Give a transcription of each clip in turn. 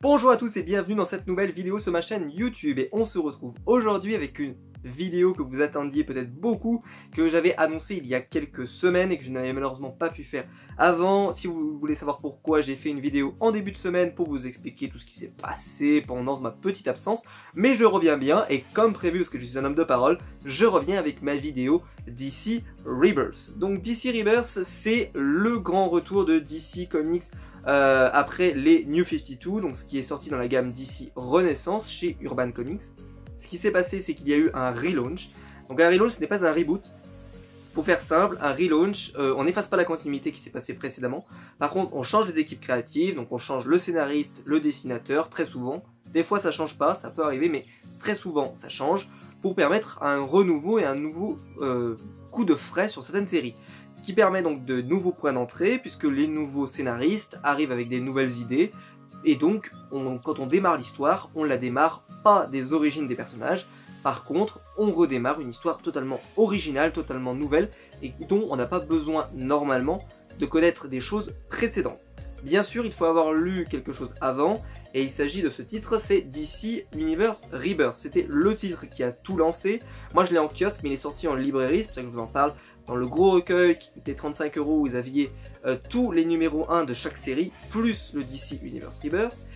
Bonjour à tous et bienvenue dans cette nouvelle vidéo sur ma chaîne YouTube et on se retrouve aujourd'hui avec une vidéo que vous attendiez peut-être beaucoup, que j'avais annoncé il y a quelques semaines et que je n'avais malheureusement pas pu faire avant. Si vous voulez savoir pourquoi, j'ai fait une vidéo en début de semaine pour vous expliquer tout ce qui s'est passé pendant ma petite absence, mais je reviens bien et comme prévu, parce que je suis un homme de parole, je reviens avec ma vidéo DC Rebirth. Donc DC Rebirth, c'est le grand retour de DC Comics après les New 52, donc ce qui est sorti dans la gamme DC Renaissance chez Urban Comics. Ce qui s'est passé, c'est qu'il y a eu un relaunch. Donc un relaunch, ce n'est pas un reboot. Pour faire simple, un relaunch, on n'efface pas la continuité qui s'est passée précédemment. Par contre, on change les équipes créatives, donc on change le scénariste, le dessinateur, très souvent. Des fois, ça change pas, ça peut arriver, mais très souvent, ça change pour permettre un renouveau et un nouveau coup de frais sur certaines séries. Ce qui permet donc de nouveaux points d'entrée, puisque les nouveaux scénaristes arrivent avec des nouvelles idées. Et donc, quand on démarre l'histoire, on la démarre pas des origines des personnages. Par contre, on redémarre une histoire totalement originale, totalement nouvelle, et dont on n'a pas besoin normalement de connaître des choses précédentes. Bien sûr, il faut avoir lu quelque chose avant, et il s'agit de ce titre, c'est DC Universe Rebirth. C'était le titre qui a tout lancé. Moi je l'ai en kiosque, mais il est sorti en librairie, c'est pour ça que je vous en parle. Dans le gros recueil qui coûtait 35 €, vous aviez tous les numéros 1 de chaque série, plus le DC Universe Rebirth.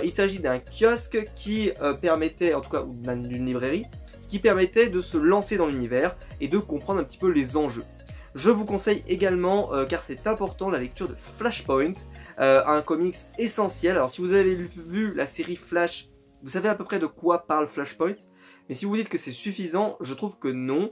Il s'agit d'un kiosque qui permettait, en tout cas d'une librairie, qui permettait de se lancer dans l'univers et de comprendre un petit peu les enjeux. Je vous conseille également, car c'est important, la lecture de Flashpoint, un comics essentiel. Alors si vous avez vu la série Flash, vous savez à peu près de quoi parle Flashpoint. Mais si vous dites que c'est suffisant, je trouve que non.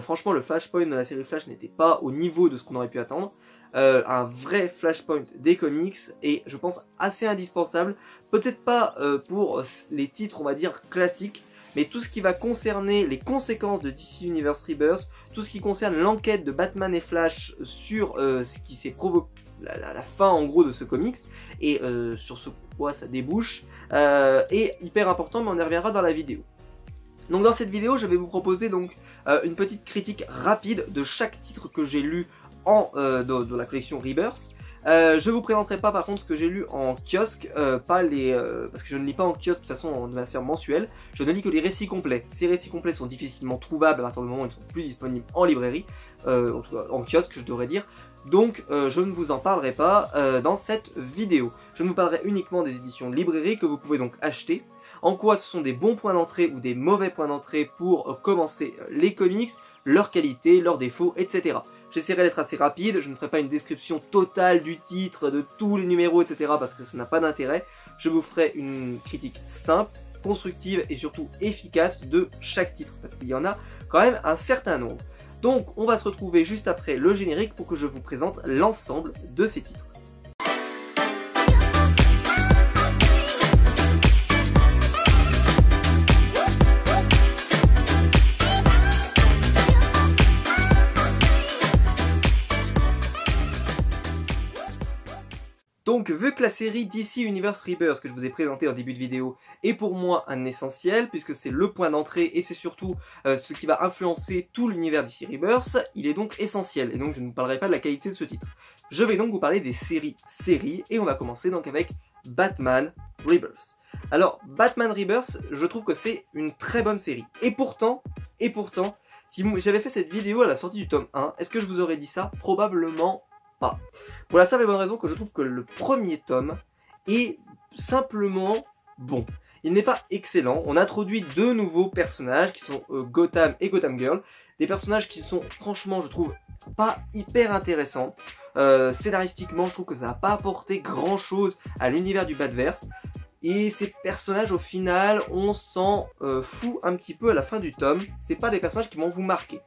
Franchement, le Flashpoint de la série Flash n'était pas au niveau de ce qu'on aurait pu attendre. Un vrai Flashpoint des comics est, je pense, assez indispensable. Peut-être pas pour les titres, on va dire, classiques, mais tout ce qui va concerner les conséquences de DC Universe Rebirth, tout ce qui concerne l'enquête de Batman et Flash sur ce qui s'est provoqué, la fin en gros de ce comics, et sur ce quoi ça débouche, est hyper important, mais on y reviendra dans la vidéo. Donc dans cette vidéo, je vais vous proposer donc une petite critique rapide de chaque titre que j'ai lu dans la collection Rebirth. Je vous présenterai pas par contre ce que j'ai lu en kiosque, pas les, parce que je ne lis pas en kiosque de façon de manière mensuelle, je ne lis que les récits complets. Ces récits complets sont difficilement trouvables à partir du moment où ils ne sont plus disponibles en librairie, en tout cas en kiosque je devrais dire. Donc je ne vous en parlerai pas dans cette vidéo. Je ne vous parlerai uniquement des éditions librairie que vous pouvez donc acheter. En quoi ce sont des bons points d'entrée ou des mauvais points d'entrée pour commencer les comics, leurs qualités, leurs défauts, etc. J'essaierai d'être assez rapide, je ne ferai pas une description totale du titre, de tous les numéros, etc. parce que ça n'a pas d'intérêt. Je vous ferai une critique simple, constructive et surtout efficace de chaque titre, parce qu'il y en a quand même un certain nombre. Donc on va se retrouver juste après le générique pour que je vous présente l'ensemble de ces titres. Donc vu que la série DC Universe Rebirth que je vous ai présentée en début de vidéo est pour moi un essentiel, puisque c'est le point d'entrée et c'est surtout ce qui va influencer tout l'univers DC Rebirth, il est donc essentiel, et donc je ne vous parlerai pas de la qualité de ce titre. Je vais donc vous parler des séries, et on va commencer donc avec Batman Rebirth. Alors Batman Rebirth, je trouve que c'est une très bonne série, et pourtant, si j'avais fait cette vidéo à la sortie du tome 1, est-ce que je vous aurais dit ça? Probablement pas. Pour la simple et bonne raison que je trouve que le premier tome est simplement bon. Il n'est pas excellent. On introduit deux nouveaux personnages qui sont Gotham et Gotham Girl. Des personnages qui sont franchement, je trouve, pas hyper intéressants. Scénaristiquement, je trouve que ça n'a pas apporté grand chose à l'univers du Batverse. Et ces personnages, au final, on s'en fout un petit peu à la fin du tome. C'est pas des personnages qui vont vous marquer.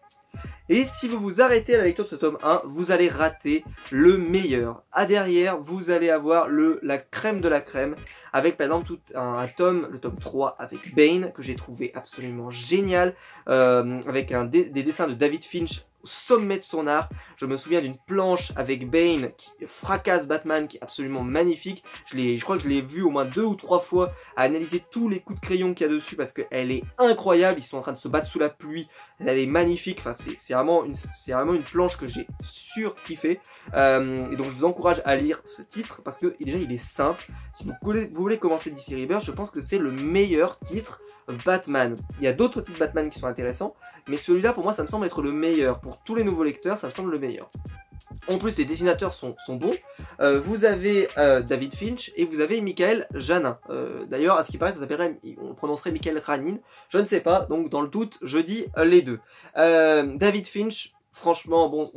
Et si vous vous arrêtez à la lecture de ce tome 1, vous allez rater le meilleur. À derrière, vous allez avoir la crème de la crème, avec par exemple un tome, le tome 3 avec Bane, que j'ai trouvé absolument génial, avec des dessins de David Finch au sommet de son art. Je me souviens d'une planche avec Bane qui fracasse Batman, qui est absolument magnifique. Je crois que je l'ai vu au moins 2 ou 3 fois à analyser tous les coups de crayon qu'il y a dessus parce qu'elle est incroyable. Ils sont en train de se battre sous la pluie. Elle est magnifique. Enfin, c'est vraiment une planche que j'ai surkiffé. Et donc je vous encourage à lire ce titre parce que déjà il est simple. Si vous voulez commencer DC Rebirth, je pense que c'est le meilleur titre Batman. Il y a d'autres titres Batman qui sont intéressants, mais celui-là pour moi ça me semble être le meilleur. Pour tous les nouveaux lecteurs, ça me semble le meilleur. En plus, les dessinateurs sont bons. Vous avez David Finch et vous avez Michael Janin. D'ailleurs, à ce qui paraît, ça s'appellerait, on prononcerait Michael Ranin. Je ne sais pas, donc dans le doute, je dis les deux. David Finch, franchement, bon,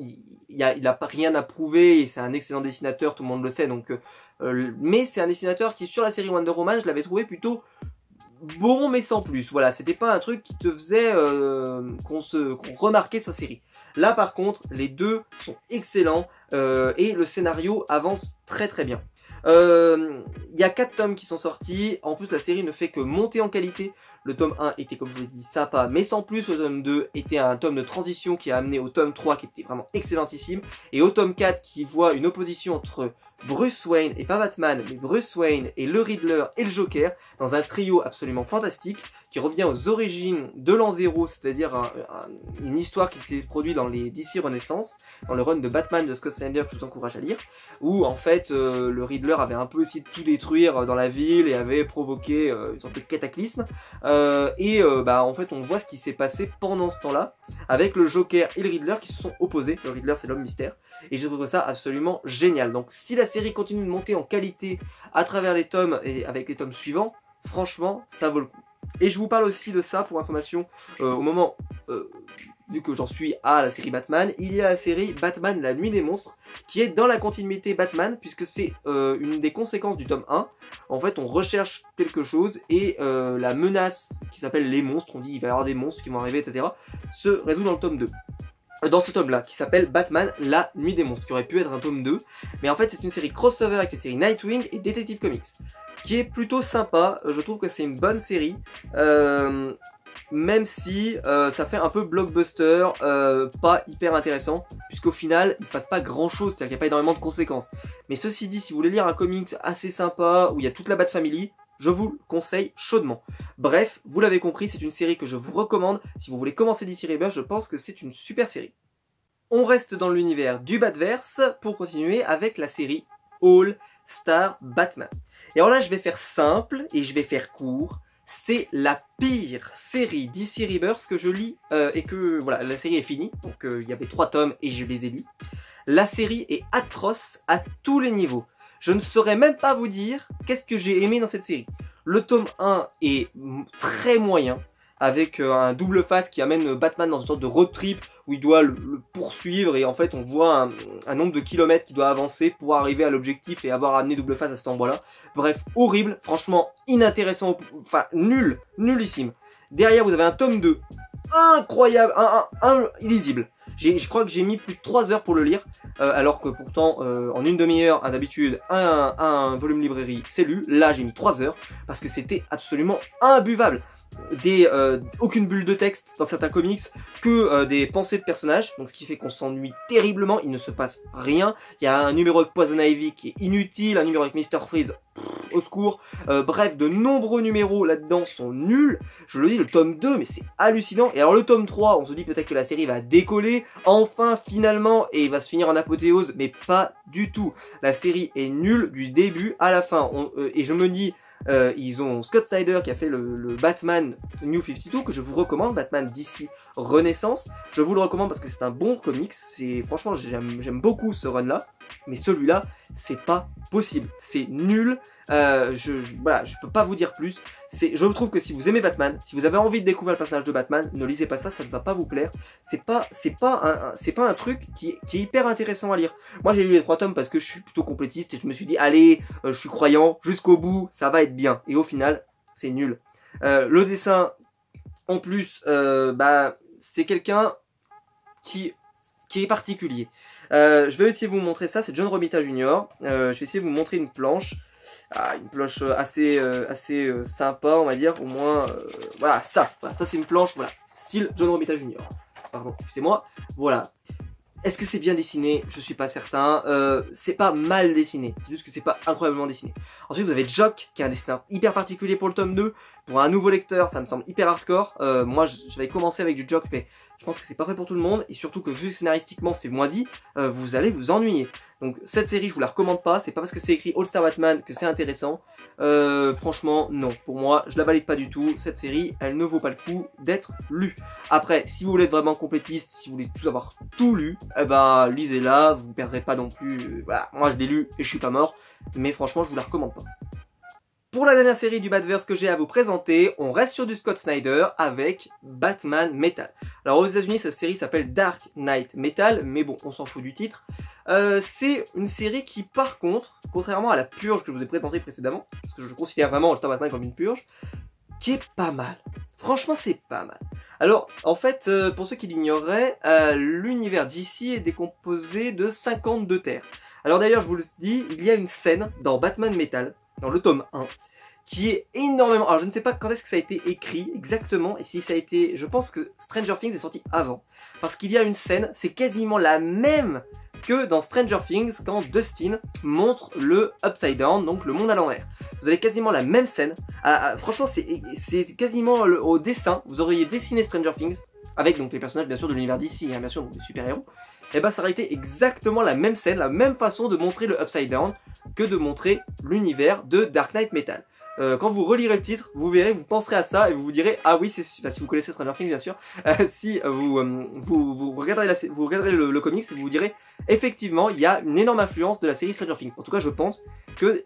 il a rien à prouver et c'est un excellent dessinateur, tout le monde le sait. Donc, mais c'est un dessinateur qui, sur la série Wonder Woman, je l'avais trouvé plutôt bon, mais sans plus. Voilà, c'était pas un truc qui te faisait qu'on remarquait sa série. Là par contre, les deux sont excellents et le scénario avance très très bien. Il y a 4 tomes qui sont sortis, en plus la série ne fait que monter en qualité. Le tome 1 était, comme je vous l'ai dit, sympa, mais sans plus. Le tome 2 était un tome de transition qui a amené au tome 3 qui était vraiment excellentissime. Et au tome 4 qui voit une opposition entre Bruce Wayne, et pas Batman, mais Bruce Wayne et le Riddler et le Joker, dans un trio absolument fantastique, qui revient aux origines de l'an 0, c'est-à-dire une histoire qui s'est produite dans les DC Renaissance, dans le run de Batman de Scott Snyder que je vous encourage à lire, où en fait le Riddler avait un peu essayé de tout détruire dans la ville et avait provoqué une sorte de cataclysme, en fait on voit ce qui s'est passé pendant ce temps-là, avec le Joker et le Riddler qui se sont opposés. Le Riddler c'est l'homme mystère, et j'ai trouvé ça absolument génial. Donc si la série continue de monter en qualité à travers les tomes et avec les tomes suivants, franchement ça vaut le coup. Et je vous parle aussi de ça pour information au moment, vu que j'en suis à la série Batman, il y a la série Batman la nuit des monstres qui est dans la continuité Batman puisque c'est une des conséquences du tome 1. En fait on recherche quelque chose et la menace qui s'appelle les monstres, on dit il va y avoir des monstres qui vont arriver etc, se résout dans le tome 2. Dans ce tome là qui s'appelle Batman la nuit des monstres, qui aurait pu être un tome 2, mais en fait c'est une série crossover avec les séries Nightwing et Detective Comics qui est plutôt sympa. Je trouve que c'est une bonne série, même si ça fait un peu blockbuster, pas hyper intéressant, puisqu'au final il se passe pas grand chose, c'est-à-dire qu'il n'y a pas énormément de conséquences. Mais ceci dit, si vous voulez lire un comics assez sympa où il y a toute la Bat Family, je vous le conseille chaudement. Bref, vous l'avez compris, c'est une série que je vous recommande. Si vous voulez commencer DC Rebirth, je pense que c'est une super série. On reste dans l'univers du Batverse pour continuer avec la série All Star Batman. Et alors là, je vais faire simple et je vais faire court. C'est la pire série DC Rebirth que je lis et que voilà, la série est finie. Donc il y avait 3 tomes et je les ai lus. La série est atroce à tous les niveaux. Je ne saurais même pas vous dire qu'est-ce que j'ai aimé dans cette série. Le tome 1 est très moyen, avec un double face qui amène Batman dans une sorte de road trip où il doit le poursuivre et en fait on voit un nombre de kilomètres qu'il doit avancer pour arriver à l'objectif et avoir amené double face à cet endroit-là. Bref, horrible, franchement inintéressant, enfin nul, nullissime. Derrière vous avez un tome 2, incroyable, illisible. Je crois que j'ai mis plus de 3 heures pour le lire, alors que pourtant en une demi-heure, d'habitude, un volume librairie c'est lu. Là j'ai mis 3 heures parce que c'était absolument imbuvable. Aucune bulle de texte dans certains comics, que des pensées de personnages, donc ce qui fait qu'on s'ennuie terriblement, il ne se passe rien. Il y a un numéro avec Poison Ivy qui est inutile, un numéro avec Mr. Freeze, au secours. Bref, de nombreux numéros là-dedans sont nuls. Je le dis, le tome 2, mais c'est hallucinant. Et alors le tome 3, on se dit peut-être que la série va décoller, enfin, finalement, et il va se finir en apothéose, mais pas du tout. La série est nulle du début à la fin. Et je me dis... ils ont Scott Snyder qui a fait le Batman New 52 que je vous recommande, Batman DC Renaissance. Je vous le recommande parce que c'est un bon comics. Franchement j'aime beaucoup ce run là, mais celui-là c'est pas possible, c'est nul. Voilà, je peux pas vous dire plus. Je trouve que si vous aimez Batman, si vous avez envie de découvrir le personnage de Batman, ne lisez pas ça, ça ne va pas vous plaire. C'est pas un truc qui est hyper intéressant à lire. Moi j'ai lu les 3 tomes parce que je suis plutôt complétiste et je me suis dit allez, je suis croyant, jusqu'au bout, ça va être bien. Et au final, c'est nul. Le dessin, en plus, c'est quelqu'un qui est particulier. Je vais essayer de vous montrer ça, c'est John Romita Jr. Je vais essayer de vous montrer une planche. Une planche assez sympa on va dire, au moins voilà, ça c'est une planche, voilà, style John Romita Jr. pardon, excusez-moi, voilà. Est-ce que c'est bien dessiné? Je suis pas certain. C'est pas mal dessiné, c'est juste que c'est pas incroyablement dessiné. Ensuite vous avez Jock, qui est un dessin hyper particulier pour le tome 2. Pour un nouveau lecteur, ça me semble hyper hardcore. Moi j'avais commencé avec du Jock, mais je pense que c'est pas fait pour tout le monde. Et surtout que vu que scénaristiquement c'est moisi, vous allez vous ennuyer. Donc cette série je vous la recommande pas, c'est pas parce que c'est écrit All Star Batman que c'est intéressant. Franchement non, pour moi je la valide pas du tout, cette série elle ne vaut pas le coup d'être lue. Après si vous voulez être vraiment complétiste, si vous voulez tout avoir tout lu, eh ben lisez-la, vous perdrez pas non plus, voilà, moi je l'ai lu et je suis pas mort, mais franchement je vous la recommande pas. Pour la dernière série du Batverse que j'ai à vous présenter, on reste sur du Scott Snyder avec Batman Metal. Alors aux États-Unis cette série s'appelle Dark Knight Metal, mais bon on s'en fout du titre. C'est une série qui par contre, contrairement à la purge que je vous ai présentée précédemment, parce que je considère vraiment All Star Batman comme une purge, qui est pas mal. Franchement c'est pas mal. Alors en fait pour ceux qui l'ignoreraient, l'univers DC est décomposé de 52 terres. Alors d'ailleurs je vous le dis, il y a une scène dans Batman Metal, dans le tome 1, qui est énormément... Alors je ne sais pas quand est-ce que ça a été écrit exactement, et si ça a été... Je pense que Stranger Things est sorti avant. Parce qu'il y a une scène, c'est quasiment la même que dans Stranger Things, quand Dustin montre le Upside Down, donc le monde à l'envers. Vous avez quasiment la même scène. Franchement, c'est quasiment au dessin. Vous auriez dessiné Stranger Things, avec donc les personnages bien sûr de l'univers DC, hein, bien sûr, donc des super-héros. Et bah ça aurait été exactement la même scène, la même façon de montrer le Upside Down que de montrer l'univers de Dark Knight Metal. Quand vous relirez le titre, vous verrez, vous penserez à ça et vous vous direz ah oui c'est enfin, si vous connaissez Stranger Things bien sûr, si vous regarderez le comics et vous vous direz effectivement il y a une énorme influence de la série Stranger Things. En tout cas je pense que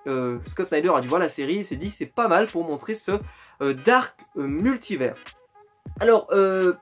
Scott Snyder a dû voir la série et s'est dit c'est pas mal pour montrer ce dark multivers. Alors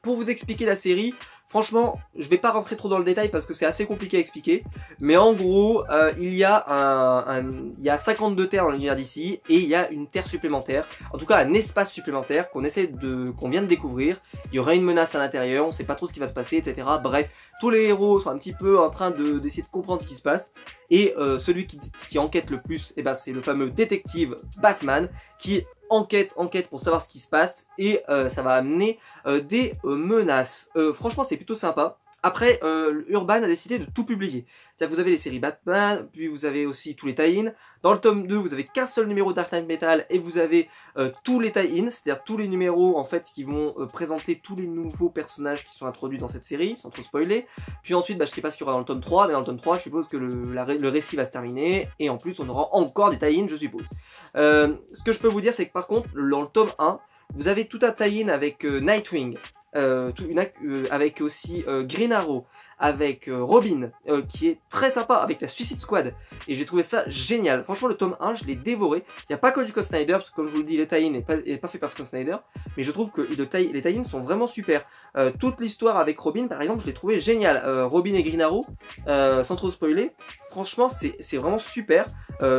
pour vous expliquer la série, franchement, je vais pas rentrer trop dans le détail parce que c'est assez compliqué à expliquer. Mais en gros, il y a 52 terres dans l'univers d'ici et il y a une terre supplémentaire. En tout cas, un espace supplémentaire qu'on vient de découvrir. Il y aura une menace à l'intérieur, on sait pas trop ce qui va se passer, etc. Bref, tous les héros sont un petit peu en train d'essayer de comprendre ce qui se passe. Et celui qui enquête le plus, eh ben, c'est le fameux détective Batman qui enquête pour savoir ce qui se passe et ça va amener des menaces. Franchement c'est plutôt sympa. Après Urban a décidé de tout publier. C'est-à-dire que vous avez les séries Batman, puis vous avez aussi tous les tie-ins. Dans le tome 2 vous avez qu'un seul numéro Dark Knight Metal et vous avez tous les tie-ins, c'est-à-dire tous les numéros en fait qui vont présenter tous les nouveaux personnages qui sont introduits dans cette série, sans trop spoiler. Puis ensuite je sais pas ce qu'il y aura dans le tome 3, mais dans le tome 3 je suppose que le récit va se terminer et en plus on aura encore des tie-ins je suppose. Ce que je peux vous dire c'est que par contre dans le tome 1 vous avez tout un tie-in avec Nightwing, avec aussi Green Arrow, avec Robin, qui est très sympa, avec la Suicide Squad, et j'ai trouvé ça génial. Franchement le tome 1 je l'ai dévoré. Il n'y a pas que du Scott Snyder, parce que comme je vous le dis, les tie-in n'est pas fait par Scott Snyder, mais je trouve que les tie-in sont vraiment super. Toute l'histoire avec Robin par exemple je l'ai trouvé génial. Robin et Green Arrow, sans trop spoiler, franchement c'est vraiment super.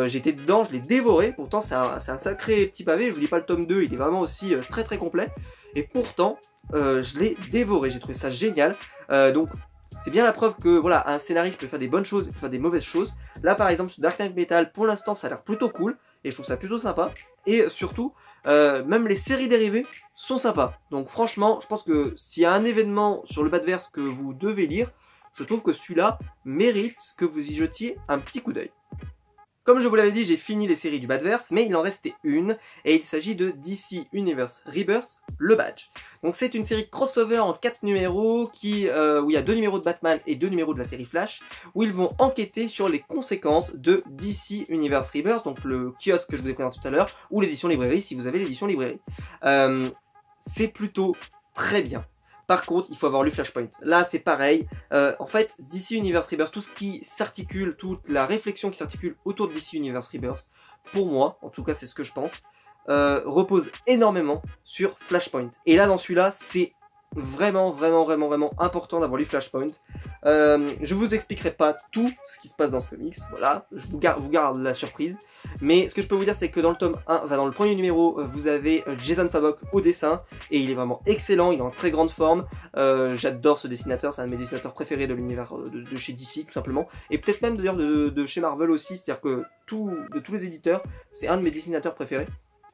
J'étais dedans, je l'ai dévoré, pourtant c'est un sacré petit pavé, je vous dis pas le tome 2, il est vraiment aussi très très complet, et pourtant je l'ai dévoré, j'ai trouvé ça génial. Donc c'est bien la preuve que voilà, un scénariste peut faire des bonnes choses et peut faire des mauvaises choses. Là par exemple sur Dark Knight Metal, pour l'instant ça a l'air plutôt cool et je trouve ça plutôt sympa. Et surtout, même les séries dérivées sont sympas. Donc franchement, je pense que s'il y a un événement sur le Batverse que vous devez lire, je trouve que celui-là mérite que vous y jetiez un petit coup d'œil. Comme je vous l'avais dit, j'ai fini les séries du Batverse, mais il en restait une, et il s'agit de DC Universe Rebirth, le Badge. Donc c'est une série crossover en 4 numéros, où il y a 2 numéros de Batman et 2 numéros de la série Flash, où ils vont enquêter sur les conséquences de DC Universe Rebirth, donc le kiosque que je vous ai présenté tout à l'heure, ou l'édition librairie, si vous avez l'édition librairie. C'est plutôt très bien. Par contre, il faut avoir lu Flashpoint. Là, c'est pareil. En fait, DC Universe Rebirth, tout ce qui s'articule, toute la réflexion qui s'articule autour de DC Universe Rebirth, pour moi, en tout cas, c'est ce que je pense, repose énormément sur Flashpoint. Et là, dans celui-là, c'est vraiment important d'avoir lu Flashpoint. Je vous expliquerai pas tout ce qui se passe dans ce comics, voilà, je vous garde la surprise. Mais ce que je peux vous dire c'est que dans le tome 1, enfin dans le premier numéro, vous avez Jason Fabok au dessin, et il est vraiment excellent, il est en très grande forme. J'adore ce dessinateur, c'est un de mes dessinateurs préférés de l'univers de chez DC tout simplement, et peut-être même d'ailleurs de chez Marvel aussi, c'est-à-dire que de tous les éditeurs, c'est un de mes dessinateurs préférés.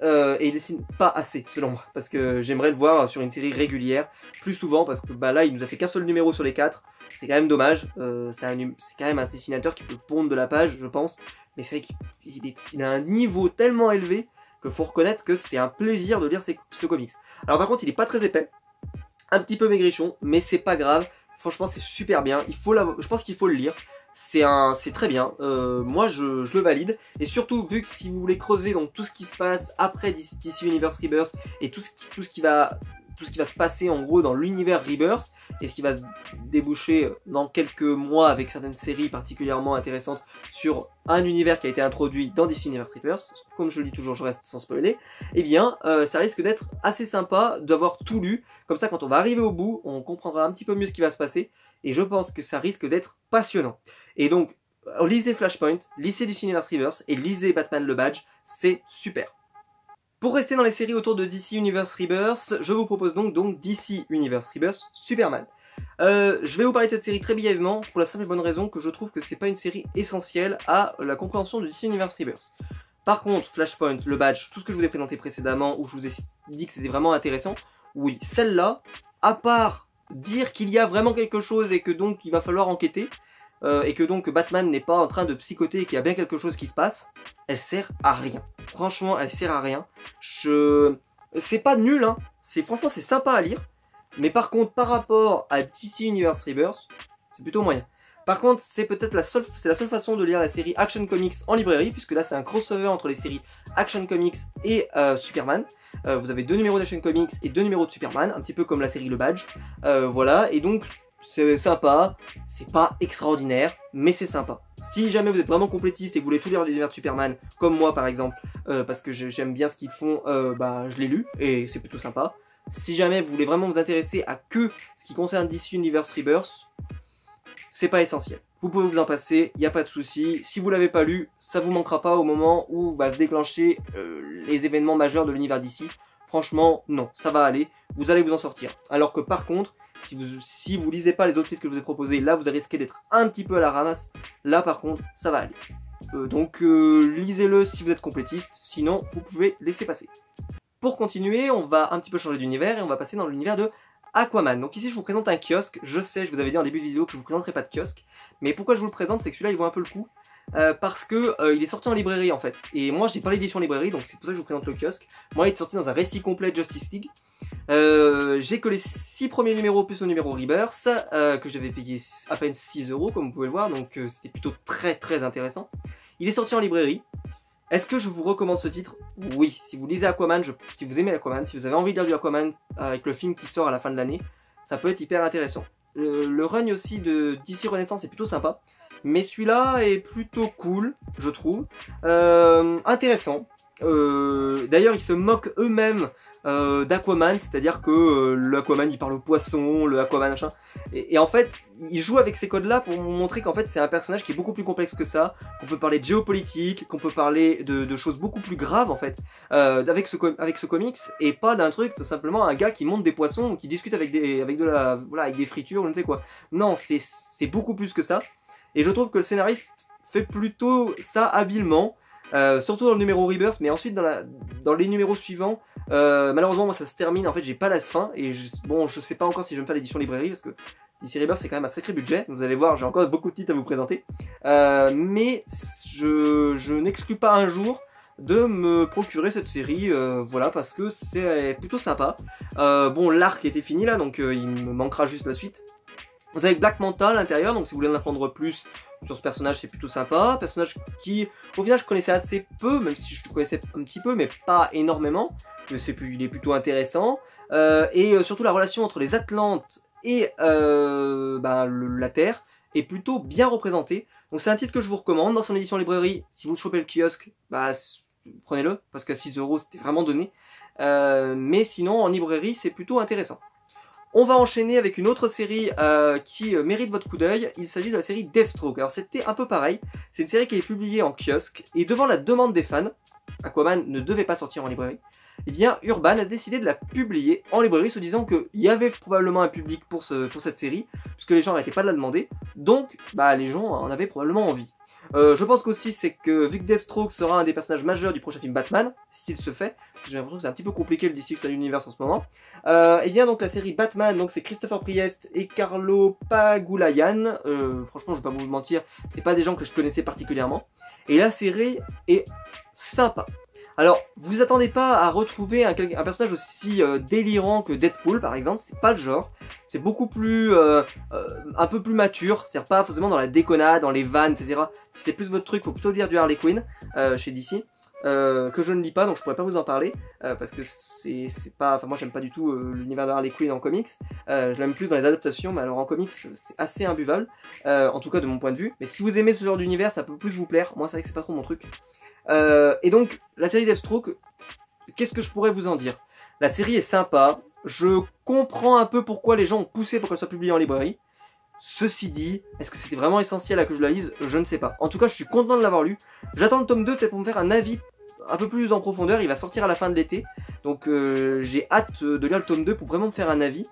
et il dessine pas assez selon moi, parce que j'aimerais le voir sur une série régulière, plus souvent, parce que bah là il nous a fait qu'un seul numéro sur les 4, c'est quand même dommage, c'est quand même un dessinateur qui peut pondre de la page je pense, mais c'est vrai qu'il a un niveau tellement élevé qu'il faut reconnaître que c'est un plaisir de lire ce comics. Alors par contre il est pas très épais, un petit peu maigrichon, mais c'est pas grave, franchement c'est super bien, je pense qu'il faut le lire. C'est très bien, moi je le valide, et surtout vu que si vous voulez creuser donc tout ce qui se passe après DC Universe Rebirth et tout ce qui va se passer en gros dans l'univers Rebirth et ce qui va se déboucher dans quelques mois avec certaines séries particulièrement intéressantes sur un univers qui a été introduit dans DC Universe Rebirth, comme je le dis toujours, je reste sans spoiler, eh bien ça risque d'être assez sympa d'avoir tout lu, comme ça quand on va arriver au bout, on comprendra un petit peu mieux ce qui va se passer, et je pense que ça risque d'être passionnant. Et donc, lisez Flashpoint, lisez DC Universe Rebirth et lisez Batman le Badge, c'est super. Pour rester dans les séries autour de DC Universe Rebirth, je vous propose donc DC Universe Rebirth Superman. Je vais vous parler de cette série très brièvement, pour la simple et bonne raison que je trouve que c'est pas une série essentielle à la compréhension de DC Universe Rebirth. Par contre, Flashpoint, le Badge, tout ce que je vous ai présenté précédemment, où je vous ai dit que c'était vraiment intéressant, oui, celle-là, à part dire qu'il y a vraiment quelque chose et que donc il va falloir enquêter, et que donc Batman n'est pas en train de psychoter et qu'il y a bien quelque chose qui se passe, elle sert à rien. Franchement, elle sert à rien. C'est pas nul, hein. Franchement, c'est sympa à lire. Mais par contre, par rapport à DC Universe Rebirth, c'est plutôt moyen. Par contre, c'est peut-être la seule façon de lire la série Action Comics en librairie, puisque là c'est un crossover entre les séries Action Comics et Superman. Vous avez 2 numéros d'Action Comics et 2 numéros de Superman, un petit peu comme la série Le Badge. Voilà, et donc c'est sympa, c'est pas extraordinaire, mais c'est sympa. Si jamais vous êtes vraiment complétiste et que vous voulez tout lire l'univers de Superman, comme moi par exemple, parce que j'aime bien ce qu'ils font, bah je l'ai lu, et c'est plutôt sympa. Si jamais vous voulez vraiment vous intéresser à que ce qui concerne DC Universe Rebirth, c'est pas essentiel. Vous pouvez vous en passer, il n'y a pas de souci. Si vous l'avez pas lu, ça vous manquera pas au moment où va se déclencher les événements majeurs de l'univers DC. Franchement, non, ça va aller, vous allez vous en sortir. Alors que par contre, si vous lisez pas les autres titres que je vous ai proposés, là vous risquez d'être un petit peu à la ramasse. Là par contre, ça va aller. Donc lisez-le si vous êtes complétiste, sinon vous pouvez laisser passer. Pour continuer, on va un petit peu changer d'univers et on va passer dans l'univers de Aquaman. Donc ici je vous présente un kiosque, je sais, je vous avais dit en début de vidéo que je vous présenterai pas de kiosque, mais pourquoi je vous le présente, c'est que celui-là il vaut un peu le coup, parce que il est sorti en librairie en fait, et moi j'ai pas l'édition librairie, donc c'est pour ça que je vous présente le kiosque. Moi il est sorti dans un récit complet Justice League. J'ai que les 6 premiers numéros plus le numéro Rebirth, que j'avais payé à peine 6 € comme vous pouvez le voir, donc c'était plutôt très intéressant. Il est sorti en librairie. Est-ce que je vous recommande ce titre? Oui, si vous lisez Aquaman, si vous aimez Aquaman, si vous avez envie de lire du Aquaman avec le film qui sort à la fin de l'année, ça peut être hyper intéressant. Le run aussi de DC Renaissance est plutôt sympa, mais celui-là est plutôt cool, je trouve. Intéressant. D'ailleurs, ils se moquent eux-mêmes d'Aquaman, c'est-à-dire que l'Aquaman il parle au poisson, le Aquaman machin, et en fait il joue avec ces codes là pour montrer qu'en fait c'est un personnage qui est beaucoup plus complexe que ça, qu'on peut parler de géopolitique, qu'on peut parler de choses beaucoup plus graves en fait, avec ce comics, et pas d'un truc tout simplement un gars qui monte des poissons ou qui discute avec des fritures ou je ne sais quoi. Non, c'est beaucoup plus que ça, et je trouve que le scénariste fait plutôt ça habilement. Surtout dans le numéro Rebirth, mais ensuite dans les numéros suivants, malheureusement moi ça se termine, en fait j'ai pas la fin, et bon je sais pas encore si je vais me faire l'édition librairie, parce que DC Rebirth c'est quand même un sacré budget, vous allez voir j'ai encore beaucoup de titres à vous présenter, mais je n'exclus pas un jour de me procurer cette série, voilà, parce que c'est plutôt sympa. Bon, l'arc était fini là, donc il me manquera juste la suite. Vous avez Black Manta à l'intérieur, donc si vous voulez en apprendre plus sur ce personnage, c'est plutôt sympa. Personnage qui, au final, je connaissais assez peu, même si je le connaissais un petit peu, mais pas énormément. Mais il est plutôt intéressant. Et surtout, la relation entre les Atlantes et la Terre est plutôt bien représentée. Donc c'est un titre que je vous recommande dans son édition librairie. Si vous chopez le kiosque, bah prenez-le, parce qu'à 6 € c'était vraiment donné. Mais sinon, en librairie, c'est plutôt intéressant. On va enchaîner avec une autre série qui mérite votre coup d'œil. Il s'agit de la série Deathstroke. Alors c'était un peu pareil. C'est une série qui est publiée en kiosque. Et devant la demande des fans, Aquaman ne devait pas sortir en librairie. Eh bien Urban a décidé de la publier en librairie, se disant qu'il y avait probablement un public pour cette série, puisque les gens n'arrêtaient pas de la demander. Donc les gens en avaient probablement envie. Je pense qu'aussi c'est que vu que Deathstroke sera un des personnages majeurs du prochain film Batman, s'il se fait, j'ai l'impression que c'est un petit peu compliqué le DC Extended Universe en ce moment. Et bien donc la série Batman, donc c'est Christopher Priest et Carlo Pagulayan. Franchement je vais pas vous mentir, c'est pas des gens que je connaissais particulièrement. Et la série est sympa. Alors, vous attendez pas à retrouver un personnage aussi délirant que Deadpool par exemple, c'est pas le genre. C'est beaucoup plus, un peu plus mature, c'est-à-dire pas forcément dans la déconnade, dans les vannes, etc. Si c'est plus votre truc, faut plutôt lire du Harley Quinn chez DC. Que je ne lis pas, donc je pourrais pas vous en parler, parce que c'est pas, enfin moi j'aime pas du tout l'univers de Harley Quinn en comics, je l'aime plus dans les adaptations, mais alors en comics c'est assez imbuvable, en tout cas de mon point de vue, mais si vous aimez ce genre d'univers ça peut plus vous plaire, moi c'est vrai que c'est pas trop mon truc. Et donc la série Deathstroke, qu'est-ce que je pourrais vous en dire? La série est sympa, je comprends un peu pourquoi les gens ont poussé pour qu'elle soit publiée en librairie. Ceci dit, est-ce que c'était vraiment essentiel à que je la lise? Je ne sais pas. En tout cas, je suis content de l'avoir lu. J'attends le tome 2 peut-être pour me faire un avis un peu plus en profondeur. Il va sortir à la fin de l'été. Donc j'ai hâte de lire le tome 2 pour vraiment me faire un avis.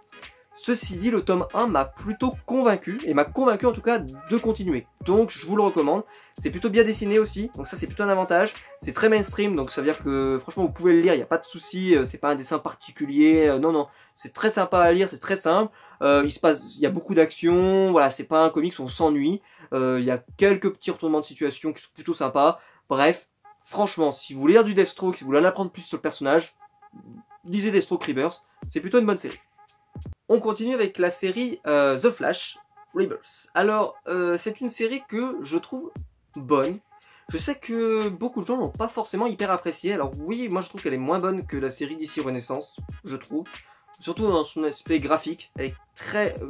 Ceci dit, le tome 1 m'a plutôt convaincu, et m'a convaincu en tout cas de continuer. Donc je vous le recommande. C'est plutôt bien dessiné aussi, donc ça c'est plutôt un avantage. C'est très mainstream, donc ça veut dire que franchement vous pouvez le lire, il n'y a pas de souci, c'est pas un dessin particulier, non non. C'est très sympa à lire, c'est très simple, il y a beaucoup d'action, voilà, c'est pas un comics où on s'ennuie. Il y a quelques petits retournements de situation qui sont plutôt sympas. Bref, franchement, si vous voulez lire du Deathstroke, si vous voulez en apprendre plus sur le personnage, lisez Deathstroke Rebirth, c'est plutôt une bonne série. On continue avec la série The Flash Rebirth. Alors, c'est une série que je trouve bonne. Je sais que beaucoup de gens l'ont pas forcément hyper appréciée. Alors oui, moi je trouve qu'elle est moins bonne que la série DC Renaissance, je trouve. Surtout dans son aspect graphique, elle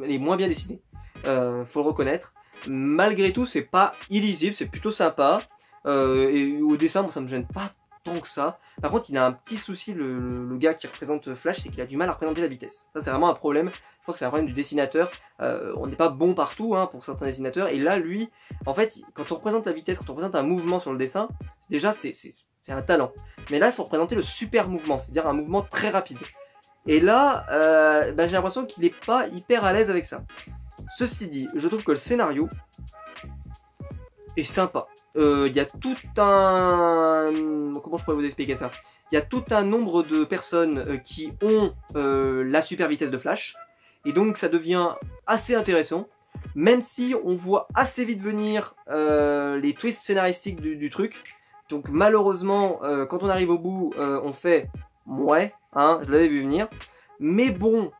est moins bien dessinée, faut le reconnaître. Malgré tout, c'est pas illisible, c'est plutôt sympa. Et au dessin, bon, ça me gêne pas tant que ça. Par contre, il a un petit souci, le gars qui représente Flash, c'est qu'il a du mal à représenter la vitesse. Ça, c'est vraiment un problème. Je pense que c'est un problème du dessinateur. On n'est pas bon partout hein, pour certains dessinateurs. Et là, lui, en fait, quand on représente la vitesse, quand on représente un mouvement sur le dessin, déjà, c'est un talent. Mais là, il faut représenter le super mouvement, c'est-à-dire un mouvement très rapide. Et là, j'ai l'impression qu'il n'est pas hyper à l'aise avec ça. Ceci dit, je trouve que le scénario est sympa. Il y a tout un... Comment je pourrais vous expliquer ça? Il y a tout un nombre de personnes qui ont la super vitesse de Flash. Et donc ça devient assez intéressant. Même si on voit assez vite venir les twists scénaristiques du truc. Donc malheureusement, quand on arrive au bout, on fait... Ouais, hein, je l'avais vu venir. Mais bon,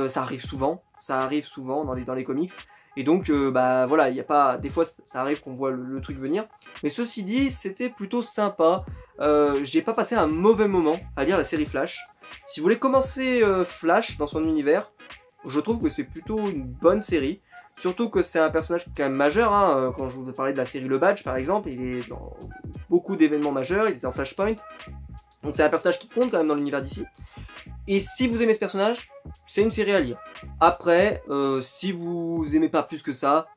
ça arrive souvent dans les comics. Et donc, voilà, il y a pas, des fois, ça arrive qu'on voit le truc venir. Mais ceci dit, c'était plutôt sympa. J'ai pas passé un mauvais moment à lire la série Flash. Si vous voulez commencer Flash dans son univers, je trouve que c'est plutôt une bonne série. Surtout que c'est un personnage quand même majeur. Hein. Quand je vous parlais de la série Le Badge, par exemple, il est dans beaucoup d'événements majeurs. Il est en Flashpoint. Donc c'est un personnage qui compte quand même dans l'univers d'ici. Et si vous aimez ce personnage, c'est une série à lire. Après, si vous aimez pas plus que ça,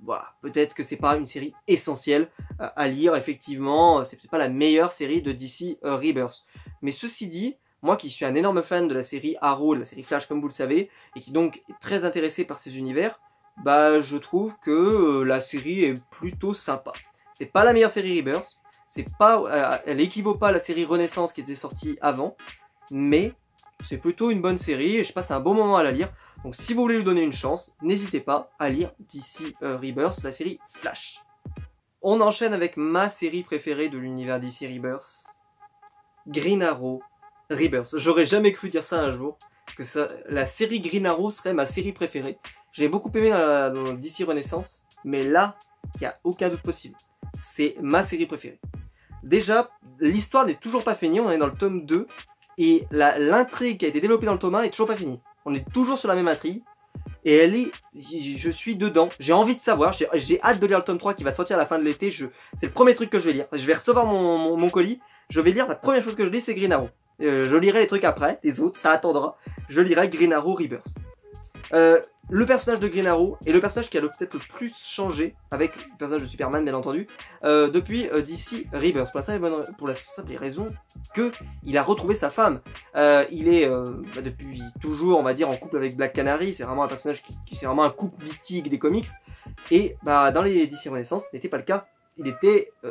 voilà, peut-être que c'est pas une série essentielle à lire, effectivement, c'est peut-être pas la meilleure série de DC Rebirth. Mais ceci dit, moi qui suis un énorme fan de la série Arrow, de la série Flash comme vous le savez, et qui donc est très intéressé par ces univers, je trouve que la série est plutôt sympa. C'est pas la meilleure série Rebirth, c'est pas, elle équivaut pas à la série Renaissance qui était sortie avant, mais c'est plutôt une bonne série et je passe un bon moment à la lire. Donc si vous voulez lui donner une chance, n'hésitez pas à lire DC Rebirth, la série Flash. On enchaîne avec ma série préférée de l'univers DC Rebirth, Green Arrow Rebirth. J'aurais jamais cru dire ça un jour, que la série Green Arrow serait ma série préférée. J'ai beaucoup aimé dans DC Renaissance, mais là, il n'y a aucun doute possible. C'est ma série préférée. Déjà, l'histoire n'est toujours pas finie, on est dans le tome 2, et l'intrigue qui a été développée dans le tome 1 est toujours pas finie. On est toujours sur la même intrigue, et je suis dedans, j'ai envie de savoir, j'ai hâte de lire le tome 3 qui va sortir à la fin de l'été, c'est le premier truc que je vais lire. Je vais recevoir mon colis, je vais lire, la première chose que je lis c'est Green Arrow. Je lirai les trucs après, les autres, ça attendra. Je lirai Green Arrow Rebirth. Le personnage de Green Arrow est le personnage qui a peut-être le plus changé, avec le personnage de Superman bien entendu, depuis DC Rebirth, pour la simple raison qu'il a retrouvé sa femme. Il est depuis toujours, on va dire, en couple avec Black Canary, c'est vraiment un personnage c'est vraiment un couple mythique des comics, et dans les DC Renaissance, ce n'était pas le cas.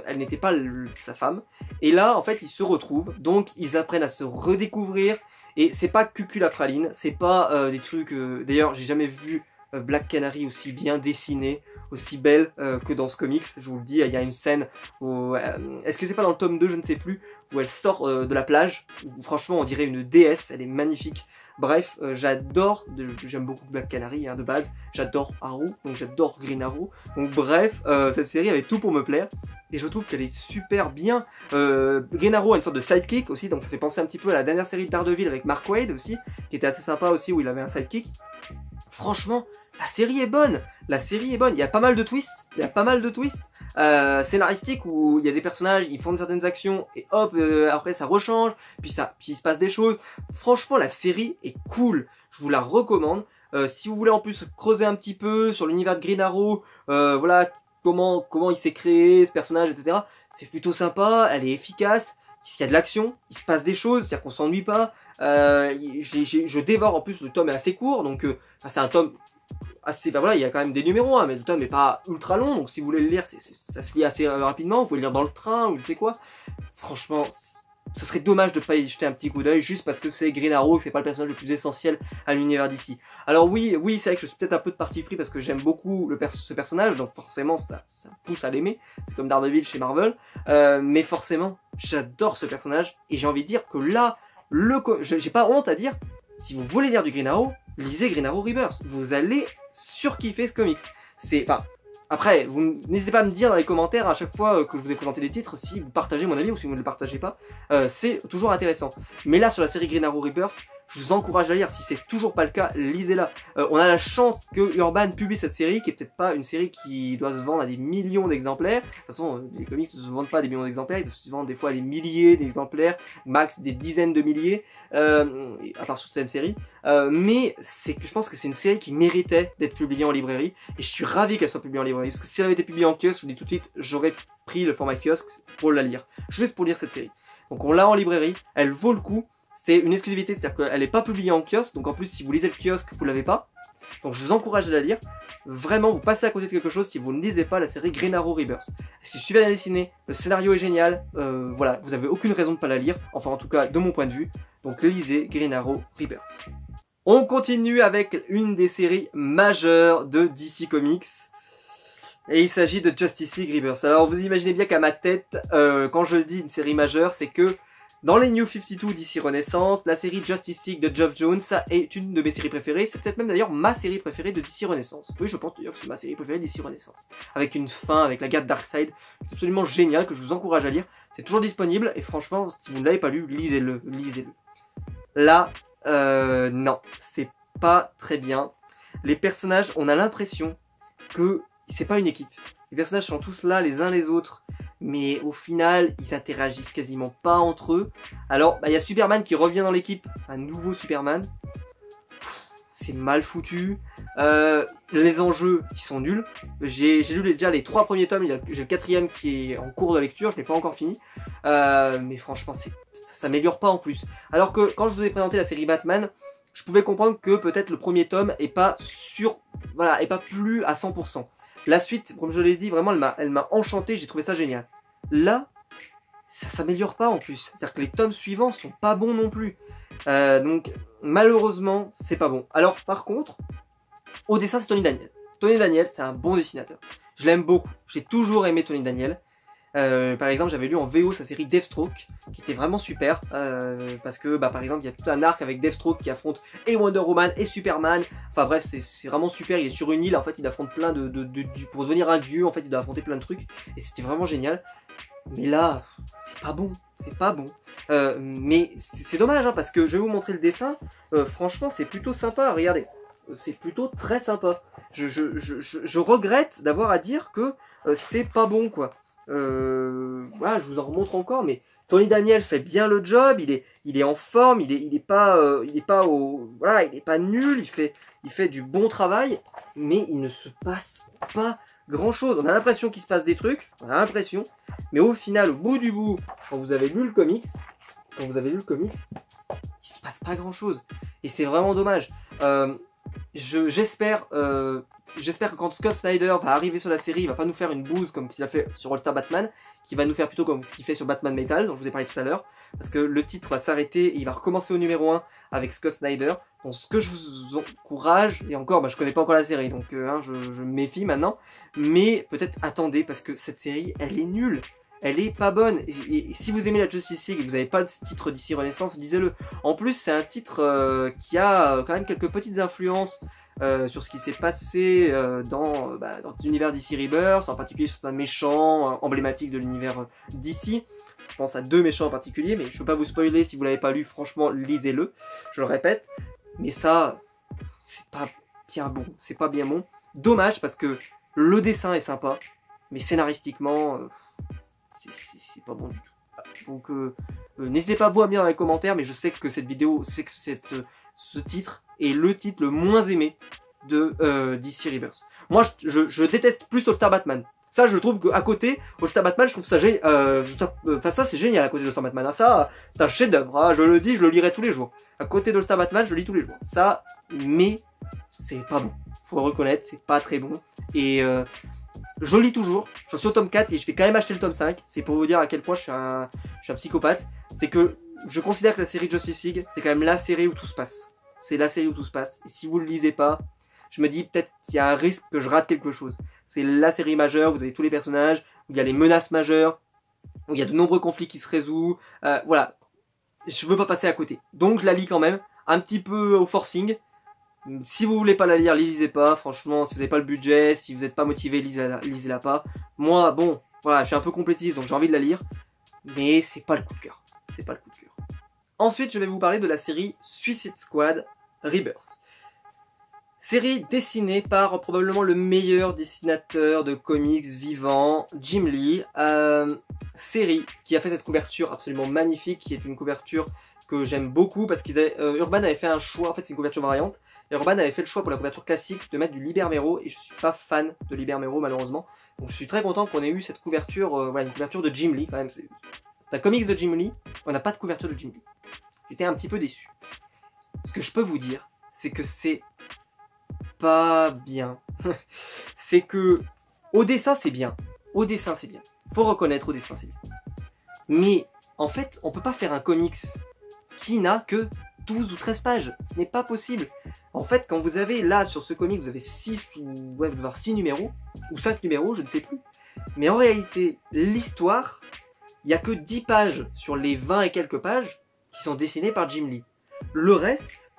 elle n'était pas sa femme. Et là, en fait, ils se retrouvent, donc ils apprennent à se redécouvrir. Et c'est pas Cuculapraline, c'est pas des trucs... D'ailleurs, j'ai jamais vu Black Canary aussi bien dessinée, aussi belle que dans ce comics. Je vous le dis, il y a une scène où... Est-ce que c'est pas dans le tome 2, je ne sais plus, où elle sort de la plage, où franchement on dirait une déesse, elle est magnifique. Bref, j'aime beaucoup Black Canary hein, de base, j'adore Arrow, donc j'adore Green Arrow. Donc bref, cette série avait tout pour me plaire. Et je trouve qu'elle est super bien. Green Arrow a une sorte de sidekick aussi, donc ça fait penser un petit peu à la dernière série de Daredevil avec Mark Waid aussi, qui était assez sympa aussi, où il avait un sidekick. Franchement, la série est bonne. La série est bonne. Il y a pas mal de twists. Scénaristiques où il y a des personnages, ils font certaines actions et hop, après ça rechange. Puis il se passe des choses. Franchement, la série est cool. Je vous la recommande. Si vous voulez en plus creuser un petit peu sur l'univers de Green Arrow, voilà comment il s'est créé, ce personnage, etc. C'est plutôt sympa. Elle est efficace. Il y a de l'action, il se passe des choses, c'est-à-dire qu'on s'ennuie pas. Je dévore en plus, le tome est assez court, donc c'est un tome assez... Enfin voilà, il y a quand même des numéros, hein, mais le tome n'est pas ultra long, donc si vous voulez le lire, ça se lit assez rapidement, vous pouvez le lire dans le train, ou je sais quoi. Franchement, ce serait dommage de ne pas y jeter un petit coup d'œil, juste parce que c'est Green Arrow, que c'est pas le personnage le plus essentiel à l'univers d'ici. Alors oui, c'est vrai que je suis peut-être un peu de parti pris, parce que j'aime beaucoup ce personnage, donc forcément ça pousse à l'aimer, c'est comme Daredevil chez Marvel, mais forcément, j'adore ce personnage, et j'ai envie de dire que là, j'ai pas honte à dire, si vous voulez lire du Green Arrow, lisez Green Arrow Rebirth. Vous allez surkiffer ce comics. Après, vous n'hésitez pas à me dire dans les commentaires à chaque fois que je vous ai présenté les titres si vous partagez mon avis ou si vous ne le partagez pas. C'est toujours intéressant. Mais là, sur la série Green Arrow Rebirth, je vous encourage à la lire. Si c'est toujours pas le cas, lisez-la. On a la chance que Urban publie cette série, qui est peut-être pas une série qui doit se vendre à des millions d'exemplaires. De toute façon, les comics ne se vendent pas à des millions d'exemplaires, ils se vendent des fois à des milliers d'exemplaires, max des dizaines de milliers, à part sur cette série. Mais je pense que c'est une série qui méritait d'être publiée en librairie, et je suis ravi qu'elle soit publiée en librairie, parce que si elle avait été publiée en kiosque, je vous dis tout de suite, j'aurais pris le format kiosque pour la lire, juste pour lire cette série. Donc on l'a en librairie, elle vaut le coup. C'est une exclusivité, c'est-à-dire qu'elle n'est pas publiée en kiosque, donc en plus si vous lisez le kiosque, vous l'avez pas. Donc je vous encourage à la lire. Vraiment, vous passez à côté de quelque chose si vous ne lisez pas la série Green Arrow Rebirth. C'est super bien dessiné, le scénario est génial, voilà, vous avez aucune raison de ne pas la lire, enfin en tout cas de mon point de vue. Donc lisez Green Arrow Rebirth. On continue avec une des séries majeures de DC Comics. Et il s'agit de Justice League Rebirth. Alors vous imaginez bien qu'à ma tête, quand je dis une série majeure, c'est que dans les New 52 d'ici Renaissance, la série Justice League de Geoff Johns, ça est une de mes séries préférées. C'est peut-être même d'ailleurs ma série préférée de DC Renaissance. Oui, je pense d'ailleurs que c'est ma série préférée d'ici Renaissance. Avec une fin, avec la garde Darkseid. C'est absolument génial, que je vous encourage à lire. C'est toujours disponible et franchement, si vous ne l'avez pas lu, lisez-le, lisez-le. Là, non, c'est pas très bien. Les personnages, on a l'impression que c'est pas une équipe. Les personnages sont tous là les uns les autres, mais au final, ils interagissent quasiment pas entre eux. Alors, il y a Superman qui revient dans l'équipe, un nouveau Superman. C'est mal foutu. Les enjeux, ils sont nuls. J'ai lu déjà les 3 premiers tomes, j'ai le 4e qui est en cours de lecture, je l'ai pas encore fini. Mais franchement, ça s'améliore pas en plus. Alors que quand je vous ai présenté la série Batman, je pouvais comprendre que peut-être le premier tome est pas plus à 100%. La suite, comme je l'ai dit, vraiment, elle m'a enchanté, j'ai trouvé ça génial. Là, ça s'améliore pas en plus. C'est-à-dire que les tomes suivants sont pas bons non plus. Donc, malheureusement, c'est pas bon. Alors, par contre, au dessin, c'est Tony Daniel. Tony Daniel, c'est un bon dessinateur. Je l'aime beaucoup. J'ai toujours aimé Tony Daniel. Par exemple, j'avais lu en VO sa série Deathstroke, qui était vraiment super, parce que, par exemple, il y a tout un arc avec Deathstroke qui affronte et Wonder Woman et Superman. Enfin bref, c'est vraiment super. Il est sur une île, en fait, il affronte plein pour devenir un dieu, en fait, il doit affronter plein de trucs, et c'était vraiment génial. Mais là, c'est pas bon, c'est pas bon. Mais c'est dommage, hein, parce que je vais vous montrer le dessin. Franchement, c'est plutôt sympa. Regardez, c'est plutôt très sympa. Je regrette d'avoir à dire que c'est pas bon, quoi. Voilà, je vous en remontre encore, mais Tony Daniel fait bien le job, il est en forme, il est pas nul, il fait du bon travail, mais il ne se passe pas grand chose. On a l'impression qu'il se passe des trucs, on a l'impression, mais au final, au bout du bout, quand vous avez lu le comics, il se passe pas grand chose, et c'est vraiment dommage. J'espère j'espère que quand Scott Snyder va arriver sur la série, il va pas nous faire une bouse comme il a fait sur All Star Batman, qui va nous faire plutôt comme ce qu'il fait sur Batman Metal, dont je vous ai parlé tout à l'heure, parce que le titre va s'arrêter et il va recommencer au numéro 1 avec Scott Snyder. Donc ce que je vous encourage, et encore, bah, je connais pas encore la série, donc je me méfie maintenant, mais peut-être attendez, parce que cette série, elle est nulle. Elle est pas bonne, et si vous aimez la Justice League et que vous n'avez pas de titre d'ici Renaissance, lisez-le. En plus, c'est un titre qui a quand même quelques petites influences sur ce qui s'est passé dans l'univers DC Rebirth, en particulier sur un méchant emblématique de l'univers DC. Je pense à 2 méchants en particulier, mais je ne veux pas vous spoiler si vous l'avez pas lu, franchement, lisez-le, je le répète. Mais ça, c'est pas bien bon, c'est pas bien bon. Dommage, parce que le dessin est sympa, mais scénaristiquement... c'est pas bon du tout. Donc n'hésitez pas vous à me dire dans les commentaires, mais je sais que cette vidéo, ce titre est le titre le moins aimé de DC Rebirth. Moi je déteste plus All Star Batman. Ça je trouve qu'à côté, All Star Batman, je trouve ça génial. Enfin ça c'est génial à côté de All Star Batman. Hein. Ça c'est un chef d'œuvre, hein. Je le dis, je le lirai tous les jours. À côté de All Star Batman, je le lis tous les jours. Ça, mais c'est pas bon. Faut le reconnaître, c'est pas très bon. Et je lis toujours, je suis au tome 4 et je vais quand même acheter le tome 5. C'est pour vous dire à quel point je suis un psychopathe. C'est que je considère que la série Justice League, c'est quand même la série où tout se passe. C'est la série où tout se passe. Et si vous le lisez pas, je me dis peut-être qu'il y a un risque que je rate quelque chose. C'est la série majeure, vous avez tous les personnages, où il y a les menaces majeures, où il y a de nombreux conflits qui se résolvent. Voilà, je veux pas passer à côté. Donc je la lis quand même, un petit peu au forcing. Si vous voulez pas la lire, lisez pas. Franchement, si vous n'avez pas le budget, si vous n'êtes pas motivé, lisez-la pas. Moi, bon, voilà, je suis un peu complétiste, donc j'ai envie de la lire. Mais c'est pas le coup de cœur. C'est pas le coup de cœur. Ensuite, je vais vous parler de la série Suicide Squad Rebirth. Série dessinée par probablement le meilleur dessinateur de comics vivant, Jim Lee. Série qui a fait cette couverture absolument magnifique, qui est une couverture que j'aime beaucoup parce qu'Urban avait fait un choix, en fait c'est une couverture variante. Et Urban avait fait le choix pour la couverture classique de mettre du Libermero et je suis pas fan de Libermero malheureusement. Donc je suis très content qu'on ait eu cette couverture, voilà, une couverture de Jim Lee quand même. C'est un comics de Jim Lee, on n'a pas de couverture de Jim Lee. J'étais un petit peu déçu. Ce que je peux vous dire, c'est que c'est pas bien. C'est que au dessin c'est bien. Au dessin c'est bien. Faut reconnaître, au dessin c'est bien. Mais en fait, on peut pas faire un comics qui n'a que 12 ou 13 pages. Ce n'est pas possible. En fait, quand vous avez là, sur ce comic, vous avez 6 ou ouais, vous devez avoir 6 numéros, ou 5 numéros, je ne sais plus. Mais en réalité, l'histoire, il n'y a que 10 pages sur les 20 et quelques pages qui sont dessinées par Jim Lee. Le reste,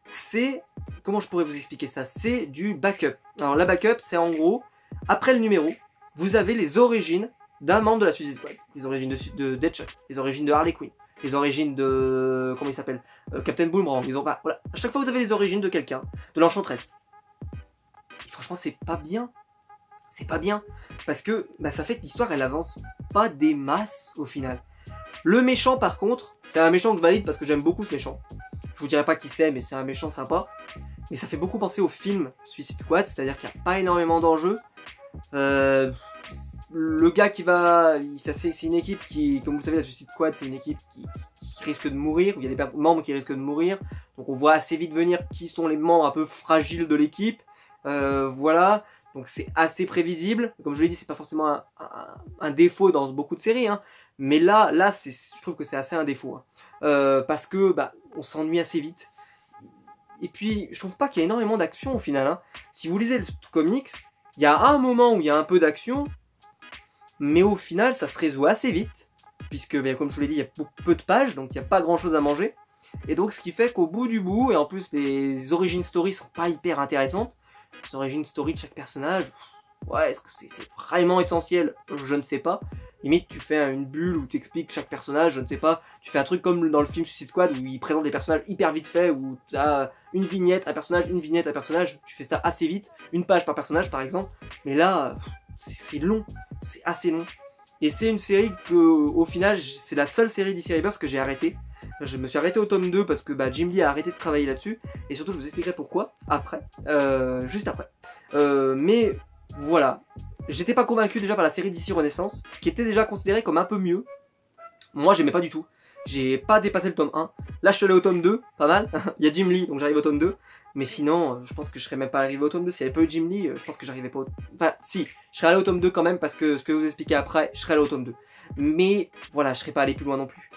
c'est... Comment je pourrais vous expliquer ça? C'est du backup. Alors la backup, c'est en gros, après le numéro, vous avez les origines d'un membre de la Suicide Squad. Les origines de Deadshot, les origines de Harley Quinn, les origines de... comment il s'appelle, Captain Boomerang. Voilà. À chaque fois vous avez les origines de quelqu'un, de l'Enchantress. Et franchement c'est pas bien. C'est pas bien. Parce que bah, ça fait que l'histoire elle avance pas des masses au final. Le méchant par contre, c'est un méchant que je valide parce que j'aime beaucoup ce méchant. Je vous dirai pas qui c'est mais c'est un méchant sympa. Mais ça fait beaucoup penser au film Suicide Squad, c'est-à-dire qu'il n'y a pas énormément d'enjeux. Le gars qui va... C'est une équipe qui, comme vous le savez, la Suicide Squad, c'est une équipe qui risque de mourir, où il y a des membres qui risquent de mourir. Donc on voit assez vite venir qui sont les membres un peu fragiles de l'équipe. Voilà, donc c'est assez prévisible. Comme je l'ai dit, c'est pas forcément un défaut dans beaucoup de séries, hein. Mais là je trouve que c'est assez un défaut. Hein. Parce que bah, on s'ennuie assez vite. Et puis, je trouve pas qu'il y a énormément d'action au final. Hein. Si vous lisez le comics, il y a un moment où il y a un peu d'action, mais au final, ça se résout assez vite, puisque, bien, comme je vous l'ai dit, il y a peu de pages, donc il n'y a pas grand chose à manger. Et donc, ce qui fait qu'au bout du bout, et en plus, les origin stories sont pas hyper intéressantes. Les origin stories de chaque personnage, ouais, est-ce que c'est vraiment essentiel? Je ne sais pas. Limite, tu fais une bulle où tu expliques chaque personnage, je ne sais pas. Tu fais un truc comme dans le film Suicide Squad où ils présentent des personnages hyper vite fait, où tu as une vignette, un personnage, une vignette, un personnage. Tu fais ça assez vite, une page par personnage par exemple. Mais là, c'est long, c'est assez long. Et c'est une série que, au final, c'est la seule série DC Rebirth que j'ai arrêtée. Je me suis arrêté au tome 2 parce que bah, Jim Lee a arrêté de travailler là-dessus. Et surtout, je vous expliquerai pourquoi après, juste après. Mais voilà. J'étais pas convaincu déjà par la série DC Renaissance, qui était déjà considérée comme un peu mieux. Moi, j'aimais pas du tout. J'ai pas dépassé le tome 1. Là, je suis allé au tome 2, pas mal. Il y a Jim Lee, donc j'arrive au tome 2. Mais sinon, je pense que je serais même pas arrivé au tome 2. S'il y avait pas eu Jim Lee, je pense que j'arrivais pas au... Enfin, si, je serais allé au tome 2 quand même, parce que ce que je vous expliquer après, je serais allé au tome 2. Mais, voilà, je serais pas allé plus loin non plus.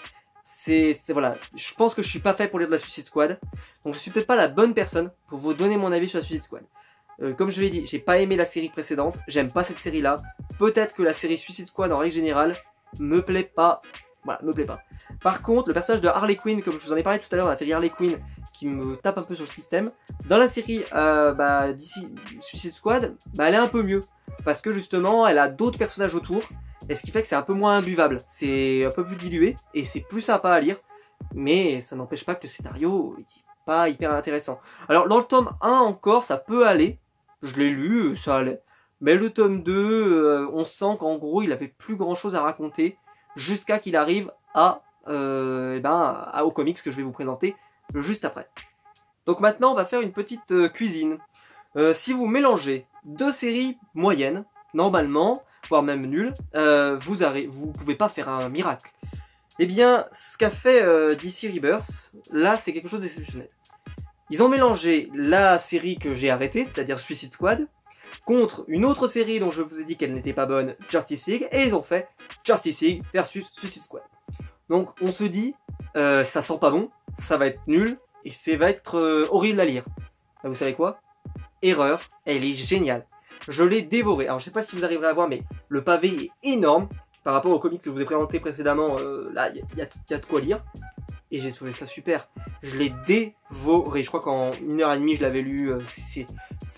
Voilà, je pense que je suis pas fait pour lire de la Suicide Squad. Donc je suis peut-être pas la bonne personne pour vous donner mon avis sur la Suicide Squad. Comme je l'ai dit, j'ai pas aimé la série précédente, j'aime pas cette série là. Peut-être que la série Suicide Squad en règle générale me plaît pas. Voilà, me plaît pas. Par contre, le personnage de Harley Quinn, comme je vous en ai parlé tout à l'heure dans la série Harley Quinn, qui me tape un peu sur le système, dans la série d'ici Suicide Squad, elle est un peu mieux. Parce que justement, elle a d'autres personnages autour. Et ce qui fait que c'est un peu moins imbuvable. C'est un peu plus dilué et c'est plus sympa à lire. Mais ça n'empêche pas que le scénario n'est pas hyper intéressant. Alors dans le tome 1 encore, ça peut aller. Je l'ai lu, ça allait. Mais le tome 2, on sent qu'en gros, il avait plus grand chose à raconter. Jusqu'à qu'il arrive au comics que je vais vous présenter juste après. Donc maintenant, on va faire une petite cuisine. Si vous mélangez deux séries moyennes, normalement, voire même nulles, vous pouvez pas faire un miracle. Eh bien, ce qu'a fait DC Rebirth, là, c'est quelque chose d'exceptionnel. Ils ont mélangé la série que j'ai arrêtée, c'est-à-dire Suicide Squad, contre une autre série dont je vous ai dit qu'elle n'était pas bonne, Justice League, et ils ont fait Justice League versus Suicide Squad. Donc on se dit, ça sent pas bon, ça va être nul, et ça va être horrible à lire. Vous savez quoi? Erreur, elle est géniale. Je l'ai dévoré. Alors je sais pas si vous arriverez à voir, mais le pavé est énorme par rapport au comic que je vous ai présenté précédemment. Là, il y a de quoi lire. Et j'ai trouvé ça super. Je l'ai dévoré. Je crois qu'en 1h30 je l'avais lu. C'est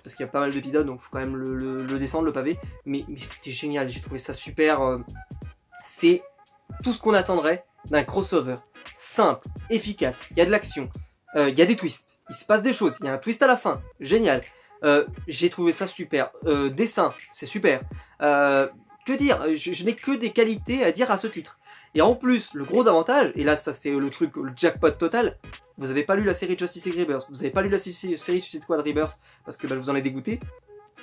parce qu'il y a pas mal d'épisodes, donc il faut quand même le descendre, le pavé. Mais c'était génial. J'ai trouvé ça super. C'est tout ce qu'on attendrait d'un crossover. Simple, efficace. Il y a de l'action. Il y a des twists. Il se passe des choses. Il y a un twist à la fin. Génial. J'ai trouvé ça super. Dessin, c'est super. Que dire? Je n'ai que des qualités à dire à ce titre. Et en plus, le gros avantage, et là ça c'est le truc, le jackpot total, vous n'avez pas lu la série Justice League Rebirth, vous n'avez pas lu la série Suicide Squad Rebirth, parce que je vous en ai dégoûté.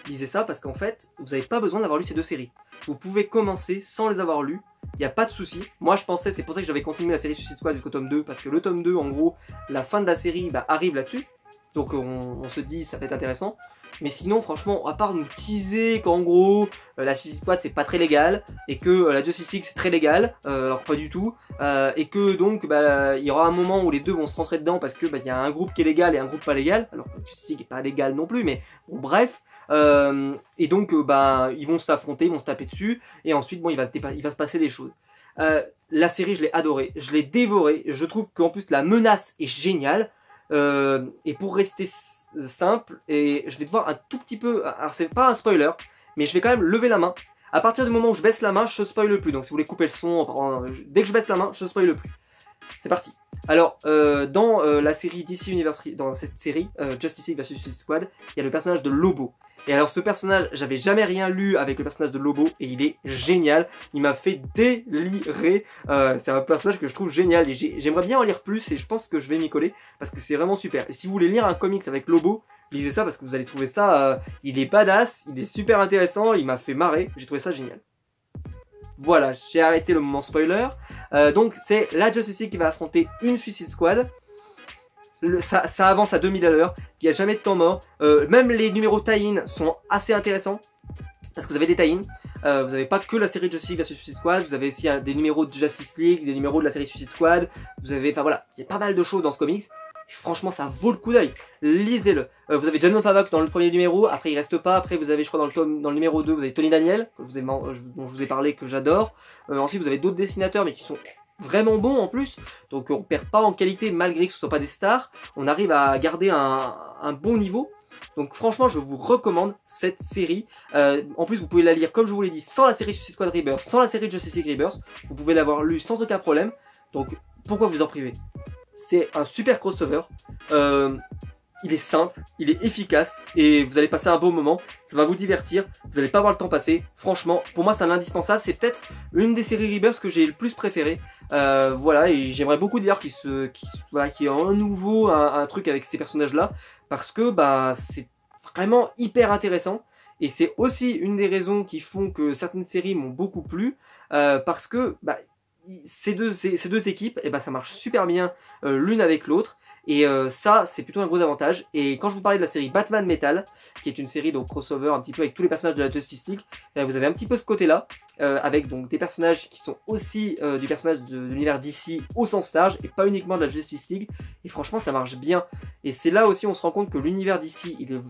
Lisez ça parce qu'en fait, vous n'avez pas besoin d'avoir lu ces deux séries. Vous pouvez commencer sans les avoir lues, il n'y a pas de souci. Moi je pensais, c'est pour ça que j'avais continué la série Suicide Squad jusqu'au tome 2, parce que le tome 2, en gros, la fin de la série arrive là-dessus. Donc on se dit ça peut être intéressant. Mais sinon franchement, à part nous teaser qu'en gros la Suicide Squad c'est pas très légal et que la Justice League c'est très légal, alors pas du tout, et que donc il y aura un moment où les deux vont se rentrer dedans parce que il y a un groupe qui est légal et un groupe pas légal, alors que la Justice League est pas légal non plus, mais bon bref, et donc ils vont s'affronter, ils vont se taper dessus, et ensuite bon il va se passer des choses. La série je l'ai adorée, je l'ai dévorée, je trouve qu'en plus la menace est géniale. Et pour rester simple, et je vais devoir un tout petit peu, alors c'est pas un spoiler, mais je vais quand même lever la main. À partir du moment où je baisse la main, je spoile plus. Donc si vous voulez couper le son, dès que je baisse la main, je spoile plus. C'est parti. Alors, dans la série DC Universe, dans cette série, Justice League vs Suicide Squad, il y a le personnage de Lobo. Et alors ce personnage, j'avais jamais rien lu avec le personnage de Lobo, et il est génial. Il m'a fait délirer. C'est un personnage que je trouve génial, et j'aimerais bien en lire plus, et je pense que je vais m'y coller, parce que c'est vraiment super. Et si vous voulez lire un comics avec Lobo, lisez ça, parce que vous allez trouver ça, il est badass, il est super intéressant, il m'a fait marrer, j'ai trouvé ça génial. Voilà, j'ai arrêté le moment spoiler. Donc c'est la Justice League qui va affronter une Suicide Squad. Ça avance à 2000 à l'heure, il n'y a jamais de temps mort. Même les numéros tie-in sont assez intéressants, parce que vous avez des tie-in. Vous n'avez pas que la série Justice League vs Suicide Squad, vous avez aussi des numéros de Justice League, des numéros de la série Suicide Squad. Vous avez, enfin voilà, il y a pas mal de choses dans ce comics. Et franchement, ça vaut le coup d'œil. Lisez-le. Vous avez John Favreau dans le premier numéro, après il reste pas, après vous avez, je crois, dans le numéro 2, vous avez Tony Daniel, dont je vous ai parlé, que j'adore. Ensuite, vous avez d'autres dessinateurs, mais qui sont vraiment bons en plus. Donc on perd pas en qualité, malgré que ce soit pas des stars. On arrive à garder un bon niveau. Donc franchement, je vous recommande cette série. En plus, vous pouvez la lire, comme je vous l'ai dit, sans la série Suicide Squad Rebirth, sans la série Justice League Rebirth. Vous pouvez l'avoir lu sans aucun problème. Donc pourquoi vous en priver? C'est un super crossover. Il est simple, il est efficace et vous allez passer un beau moment. Ça va vous divertir, vous n'allez pas voir le temps passer. Franchement, pour moi, c'est un indispensable. C'est peut-être une des séries Rebirth que j'ai le plus préféré. Voilà, et j'aimerais beaucoup d'ailleurs qu'il y ait un nouveau un truc avec ces personnages-là, parce que c'est vraiment hyper intéressant. Et c'est aussi une des raisons qui font que certaines séries m'ont beaucoup plu, parce que ces deux équipes, et ben ça marche super bien l'une avec l'autre. Et ça, c'est plutôt un gros avantage. Et quand je vous parlais de la série Batman Metal, qui est une série donc crossover un petit peu avec tous les personnages de la Justice League, vous avez un petit peu ce côté-là, avec donc des personnages qui sont aussi du personnage de l'univers DC au sens large, et pas uniquement de la Justice League. Et franchement, ça marche bien. Et c'est là aussi on se rend compte que l'univers DC, il est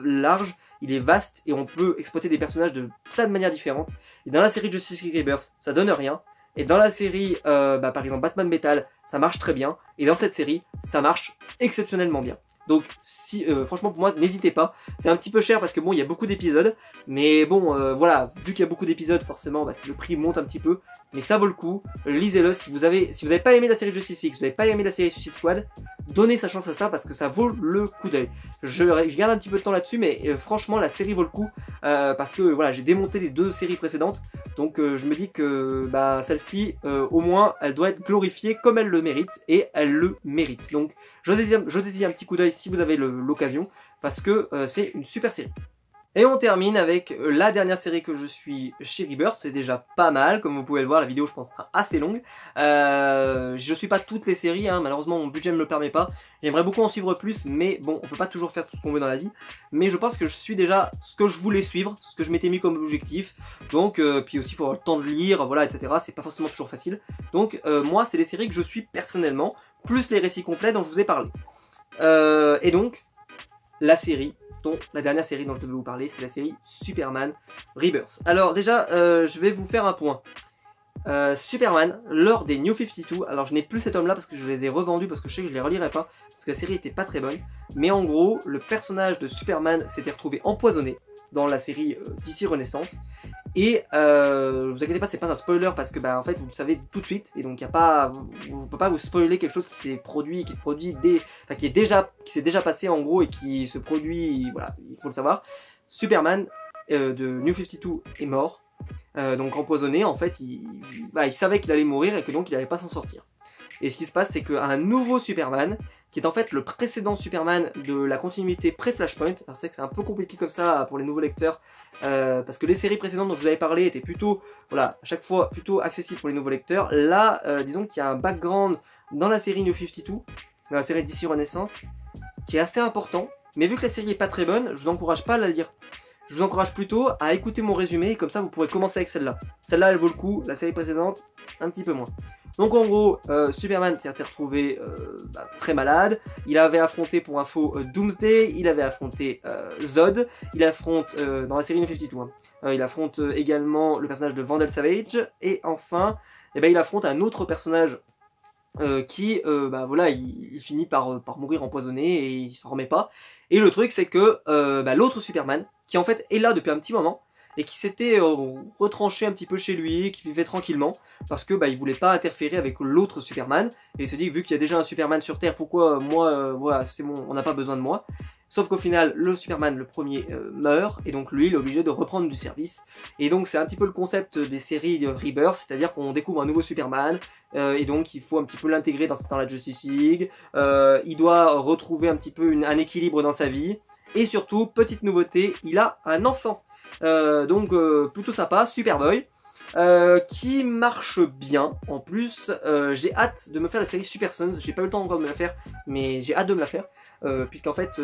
large, il est vaste, et on peut exploiter des personnages de tas de manières différentes. Et dans la série Justice League Rebirth, ça donne rien. Et dans la série, par exemple Batman Metal, ça marche très bien. Et dans cette série, ça marche exceptionnellement bien. Donc, si, franchement, pour moi, n'hésitez pas. C'est un petit peu cher parce que bon, il y a beaucoup d'épisodes. Mais bon, voilà, vu qu'il y a beaucoup d'épisodes, forcément, bah, le prix monte un petit peu. Mais ça vaut le coup. Lisez-le. Si vous avez pas aimé la série Justice League, si vous n'avez pas aimé la série Suicide Squad, donnez sa chance à ça parce que ça vaut le coup d'œil. Je garde un petit peu de temps là-dessus, mais franchement, la série vaut le coup parce que voilà, j'ai démonté les 2 séries précédentes. Donc, je me dis que bah, celle-ci, au moins, elle doit être glorifiée comme elle le mérite et elle le mérite. Donc, jetez-y un petit coup d'œil si vous avez l'occasion parce que c'est une super série. Et on termine avec la dernière série que je suis chez Rebirth, c'est déjà pas mal, comme vous pouvez le voir, la vidéo je pense sera assez longue. Je suis pas toutes les séries, hein, malheureusement mon budget ne me le permet pas. J'aimerais beaucoup en suivre plus, mais bon, on peut pas toujours faire tout ce qu'on veut dans la vie. Mais je pense que je suis déjà ce que je voulais suivre, ce que je m'étais mis comme objectif. Donc, puis aussi il faut avoir le temps de lire, voilà, etc. C'est pas forcément toujours facile. Donc moi c'est les séries que je suis personnellement, plus les récits complets dont je vous ai parlé. Et donc, la dernière série dont je devais vous parler, c'est la série Superman Rebirth. Alors déjà, je vais vous faire un point. Superman, lors des New 52, alors je n'ai plus cet homme-là parce que je les ai revendus, parce que je sais que je les relirai pas, parce que la série était pas très bonne. Mais en gros, le personnage de Superman s'était retrouvé empoisonné dans la série DC Renaissance. Et vous inquiétez pas, c'est pas un spoiler parce que bah en fait vous le savez tout de suite et donc y a pas, on peut pas vous spoiler quelque chose qui s'est produit, qui s'est déjà passé en gros et qui se produit, voilà, il faut le savoir. Superman de New 52 est mort, donc empoisonné. En fait, il savait qu'il allait mourir et que donc il allait pas s'en sortir. Et ce qui se passe, c'est qu'un nouveau Superman, qui est en fait le précédent Superman de la continuité pré-Flashpoint, alors c'est que c'est un peu compliqué comme ça pour les nouveaux lecteurs, parce que les séries précédentes dont je vous avais parlé étaient plutôt, voilà, à chaque fois plutôt accessibles pour les nouveaux lecteurs. Là, disons qu'il y a un background dans la série New 52, dans la série DC Renaissance, qui est assez important, mais vu que la série est pas très bonne, je vous encourage pas à la lire. Je vous encourage plutôt à écouter mon résumé, et comme ça vous pourrez commencer avec celle-là. Celle-là elle vaut le coup, la série précédente, un petit peu moins. Donc en gros, Superman s'est retrouvé très malade, il avait affronté pour info Doomsday, il avait affronté Zod, il affronte, dans la série New 52, il affronte également le personnage de Vandal Savage, et enfin, il affronte un autre personnage qui, voilà, il finit par mourir empoisonné et il s'en remet pas. Et le truc c'est que l'autre Superman, qui en fait est là depuis un petit moment, et qui s'était retranché un petit peu chez lui, qui vivait tranquillement, parce que il voulait pas interférer avec l'autre Superman, et il se dit vu qu'il y a déjà un Superman sur Terre, pourquoi moi, voilà, c'est bon, on n'a pas besoin de moi. Sauf qu'au final, le Superman, le premier, meurt, et donc lui, il est obligé de reprendre du service. Et donc c'est un petit peu le concept des séries de Rebirth, c'est-à-dire qu'on découvre un nouveau Superman, et donc il faut un petit peu l'intégrer dans la Justice League, il doit retrouver un petit peu un équilibre dans sa vie, et surtout, petite nouveauté, il a un enfant. Donc plutôt sympa, Superboy, qui marche bien. En plus, j'ai hâte de me faire la série Super Sons. J'ai pas eu le temps encore de me la faire, mais j'ai hâte de me la faire, puisqu'en fait,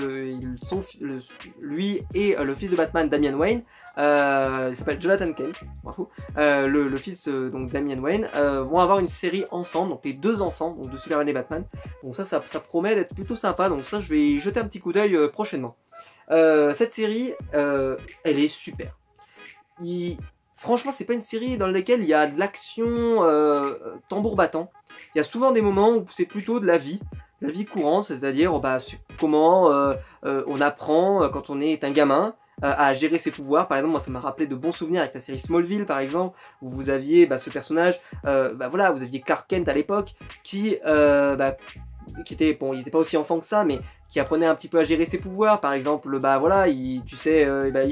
lui et le fils de Batman, Damian Wayne, il s'appelle Jonathan Kent, bravo, le fils donc Damian Wayne, vont avoir une série ensemble, donc les deux enfants, donc de Superman et Batman. Donc ça promet d'être plutôt sympa. Donc ça, je vais y jeter un petit coup d'œil prochainement. Cette série, elle est super. Franchement, c'est pas une série dans laquelle il y a de l'action tambour battant. Il y a souvent des moments où c'est plutôt de la vie courante, c'est-à-dire comment on apprend quand on est un gamin à gérer ses pouvoirs. Par exemple, moi ça m'a rappelé de bons souvenirs avec la série Smallville par exemple, où vous aviez ce personnage, voilà, vous aviez Clark Kent à l'époque qui était, bon, il était pas aussi enfant que ça, mais qui apprenait un petit peu à gérer ses pouvoirs. Par exemple, voilà, il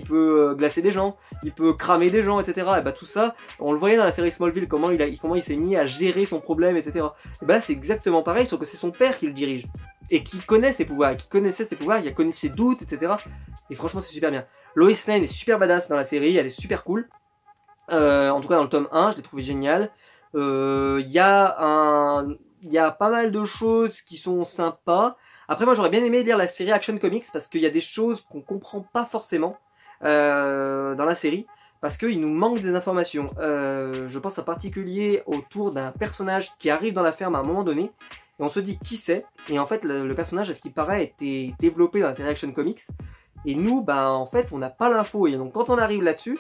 peut glacer des gens, il peut cramer des gens, etc. Et tout ça, on le voyait dans la série Smallville, comment il s'est mis à gérer son problème, etc. Et là, c'est exactement pareil, sauf que c'est son père qui le dirige. Et qui connaît ses pouvoirs, qui connaissait ses pouvoirs, qui a connu ses doutes, etc. Et franchement, c'est super bien. Lois Lane est super badass dans la série, elle est super cool. En tout cas, dans le tome 1, je l'ai trouvé génial. Il y a pas mal de choses qui sont sympas. Après moi j'aurais bien aimé lire la série Action Comics parce qu'il y a des choses qu'on comprend pas forcément dans la série. Parce qu'il nous manque des informations. Je pense en particulier autour d'un personnage qui arrive dans la ferme à un moment donné. Et on se dit qui c'est. Et en fait le personnage à ce qui paraît a été développé dans la série Action Comics. Et nous en fait on n'a pas l'info. Et donc quand on arrive là-dessus,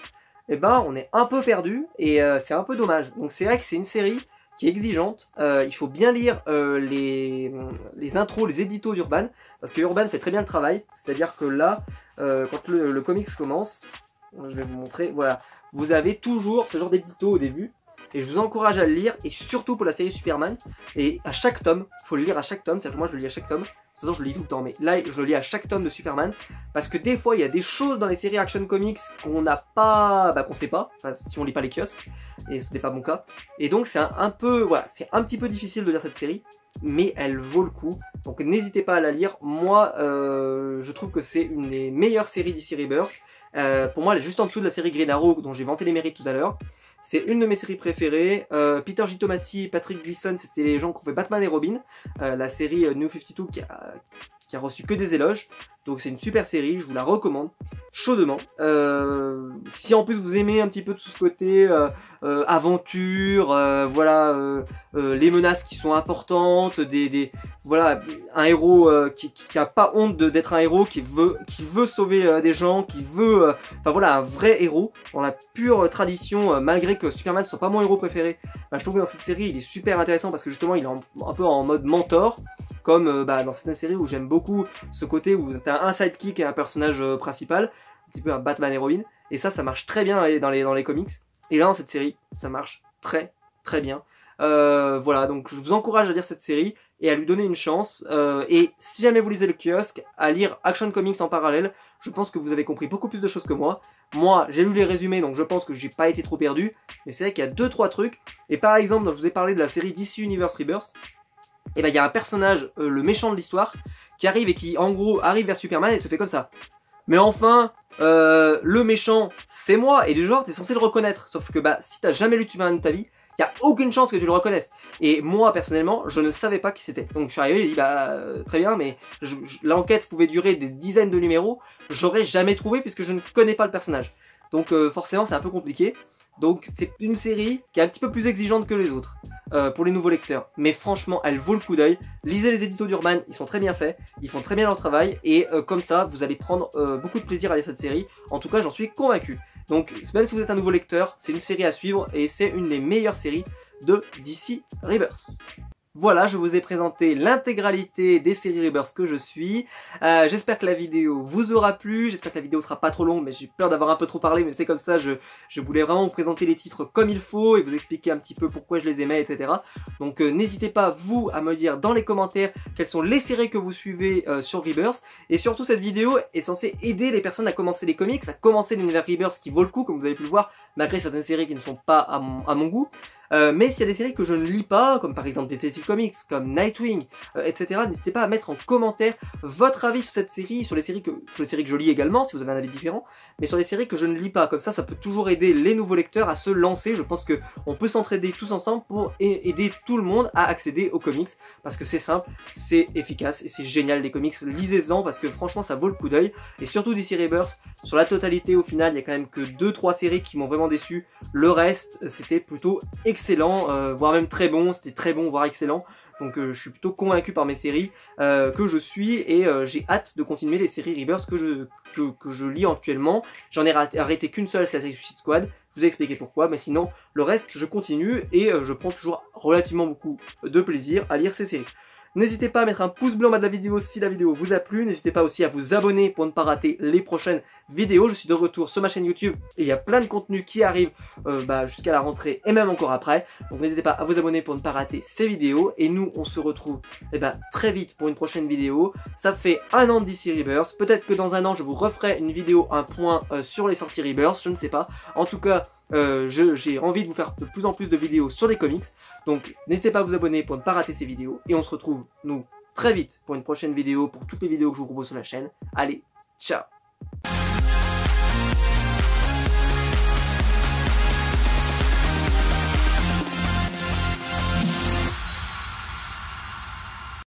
on est un peu perdu. Et c'est un peu dommage. Donc c'est vrai que c'est une série qui est exigeante. Il faut bien lire les intros, les éditos d'Urban. Parce que Urban fait très bien le travail. C'est-à-dire que là, quand le comics commence... Je vais vous montrer, voilà, vous avez toujours ce genre d'édito au début et je vous encourage à le lire et surtout pour la série Superman et à chaque tome, il faut le lire à chaque tome, c'est-à-dire que moi je le lis à chaque tome, de toute façon je le lis tout le temps mais là je le lis à chaque tome de Superman parce que des fois il y a des choses dans les séries Action Comics qu'on n'a pas, qu'on sait pas, enfin, si on lit pas les kiosques et ce n'est pas mon cas et donc c'est un peu, voilà, c'est un petit peu difficile de lire cette série mais elle vaut le coup. Donc n'hésitez pas à la lire. Moi, je trouve que c'est une des meilleures séries d'ici Rebirth. Pour moi, elle est juste en dessous de la série Green Arrow, dont j'ai vanté les mérites tout à l'heure. C'est une de mes séries préférées. Peter J. Tomasi, Patrick Gleason, c'était les gens qui ont fait Batman et Robin. La série New 52 qui a reçu que des éloges. Donc c'est une super série, je vous la recommande chaudement. Si en plus vous aimez un petit peu tout ce côté aventure, voilà, les menaces qui sont importantes, voilà, un héros qui a pas honte d'être un héros, qui veut sauver des gens, qui veut, enfin voilà, un vrai héros dans la pure tradition, malgré que Superman soit pas mon héros préféré. Je trouve que dans cette série il est super intéressant parce que justement il est un peu en mode mentor. Comme dans certaines séries où j'aime beaucoup ce côté où t'as un sidekick et un personnage principal, un petit peu un Batman et Robin, et ça marche très bien dans les comics, et là dans cette série, ça marche très très bien. Voilà, donc je vous encourage à lire cette série et à lui donner une chance, et si jamais vous lisez le kiosque, à lire Action Comics en parallèle, je pense que vous avez compris beaucoup plus de choses que moi. Moi, j'ai lu les résumés, donc je pense que j'ai pas été trop perdu, mais c'est vrai qu'il y a 2-3 trucs, et par exemple, je vous ai parlé de la série DC Universe Rebirth, et il y a un personnage, le méchant de l'histoire, qui arrive et qui en gros arrive vers Superman et te fait comme ça. Mais enfin, le méchant, c'est moi, et du genre t'es censé le reconnaître. Sauf que si t'as jamais lu Superman de ta vie, il y a aucune chance que tu le reconnaisses. Et moi personnellement, je ne savais pas qui c'était. Donc je suis arrivé, j'ai dit très bien, mais l'enquête pouvait durer des dizaines de numéros, j'aurais jamais trouvé puisque je ne connais pas le personnage. Donc forcément c'est un peu compliqué. Donc c'est une série qui est un petit peu plus exigeante que les autres pour les nouveaux lecteurs. Mais franchement, elle vaut le coup d'œil. Lisez les éditos d'Urban, ils sont très bien faits, ils font très bien leur travail. Et comme ça, vous allez prendre beaucoup de plaisir à lire cette série. En tout cas, j'en suis convaincu. Donc même si vous êtes un nouveau lecteur, c'est une série à suivre et c'est une des meilleures séries de DC Rebirth. Voilà, je vous ai présenté l'intégralité des séries Rebirth que je suis. J'espère que la vidéo vous aura plu, j'espère que la vidéo sera pas trop longue, mais j'ai peur d'avoir un peu trop parlé, mais c'est comme ça, je voulais vraiment vous présenter les titres comme il faut et vous expliquer un petit peu pourquoi je les aimais, etc. Donc n'hésitez pas, vous, à me dire dans les commentaires quelles sont les séries que vous suivez sur Rebirth. Et surtout, cette vidéo est censée aider les personnes à commencer les comics, à commencer l'univers Rebirth qui vaut le coup, comme vous avez pu le voir, malgré certaines séries qui ne sont pas à mon goût. Mais s'il y a des séries que je ne lis pas, comme par exemple Detective Comics, comme Nightwing, etc., n'hésitez pas à mettre en commentaire votre avis sur cette série, sur les séries que je lis également, si vous avez un avis différent, mais sur les séries que je ne lis pas. Comme ça peut toujours aider les nouveaux lecteurs à se lancer. Je pense qu'on peut s'entraider tous ensemble pour aider tout le monde à accéder aux comics, parce que c'est simple, c'est efficace et c'est génial les comics. Lisez-en parce que franchement ça vaut le coup d'œil. Et surtout DC Rebirth, sur la totalité au final, il y a quand même que 2-3 séries qui m'ont vraiment déçu. Le reste, c'était plutôt excellent, voire même très bon, c'était très bon, voire excellent. Donc je suis plutôt convaincu par mes séries que je suis et j'ai hâte de continuer les séries Rebirth que je lis actuellement. J'en ai arrêté qu'une seule, c'est la série Suicide Squad. Je vous ai expliqué pourquoi, mais sinon le reste je continue et je prends toujours relativement beaucoup de plaisir à lire ces séries. N'hésitez pas à mettre un pouce bleu en bas de la vidéo si la vidéo vous a plu. N'hésitez pas aussi à vous abonner pour ne pas rater les prochaines vidéos. Je suis de retour sur ma chaîne YouTube et il y a plein de contenus qui arrivent jusqu'à la rentrée et même encore après. Donc n'hésitez pas à vous abonner pour ne pas rater ces vidéos. Et nous, on se retrouve très vite pour une prochaine vidéo. Ça fait un an de DC Rebirth. Peut-être que dans un an, je vous referai une vidéo, un point sur les sorties Rebirth. Je ne sais pas. En tout cas, j'ai envie de vous faire de plus en plus de vidéos sur les comics. Donc n'hésitez pas à vous abonner pour ne pas rater ces vidéos. Et on se retrouve, nous, très vite pour une prochaine vidéo, pour toutes les vidéos que je vous propose sur la chaîne. Allez, ciao!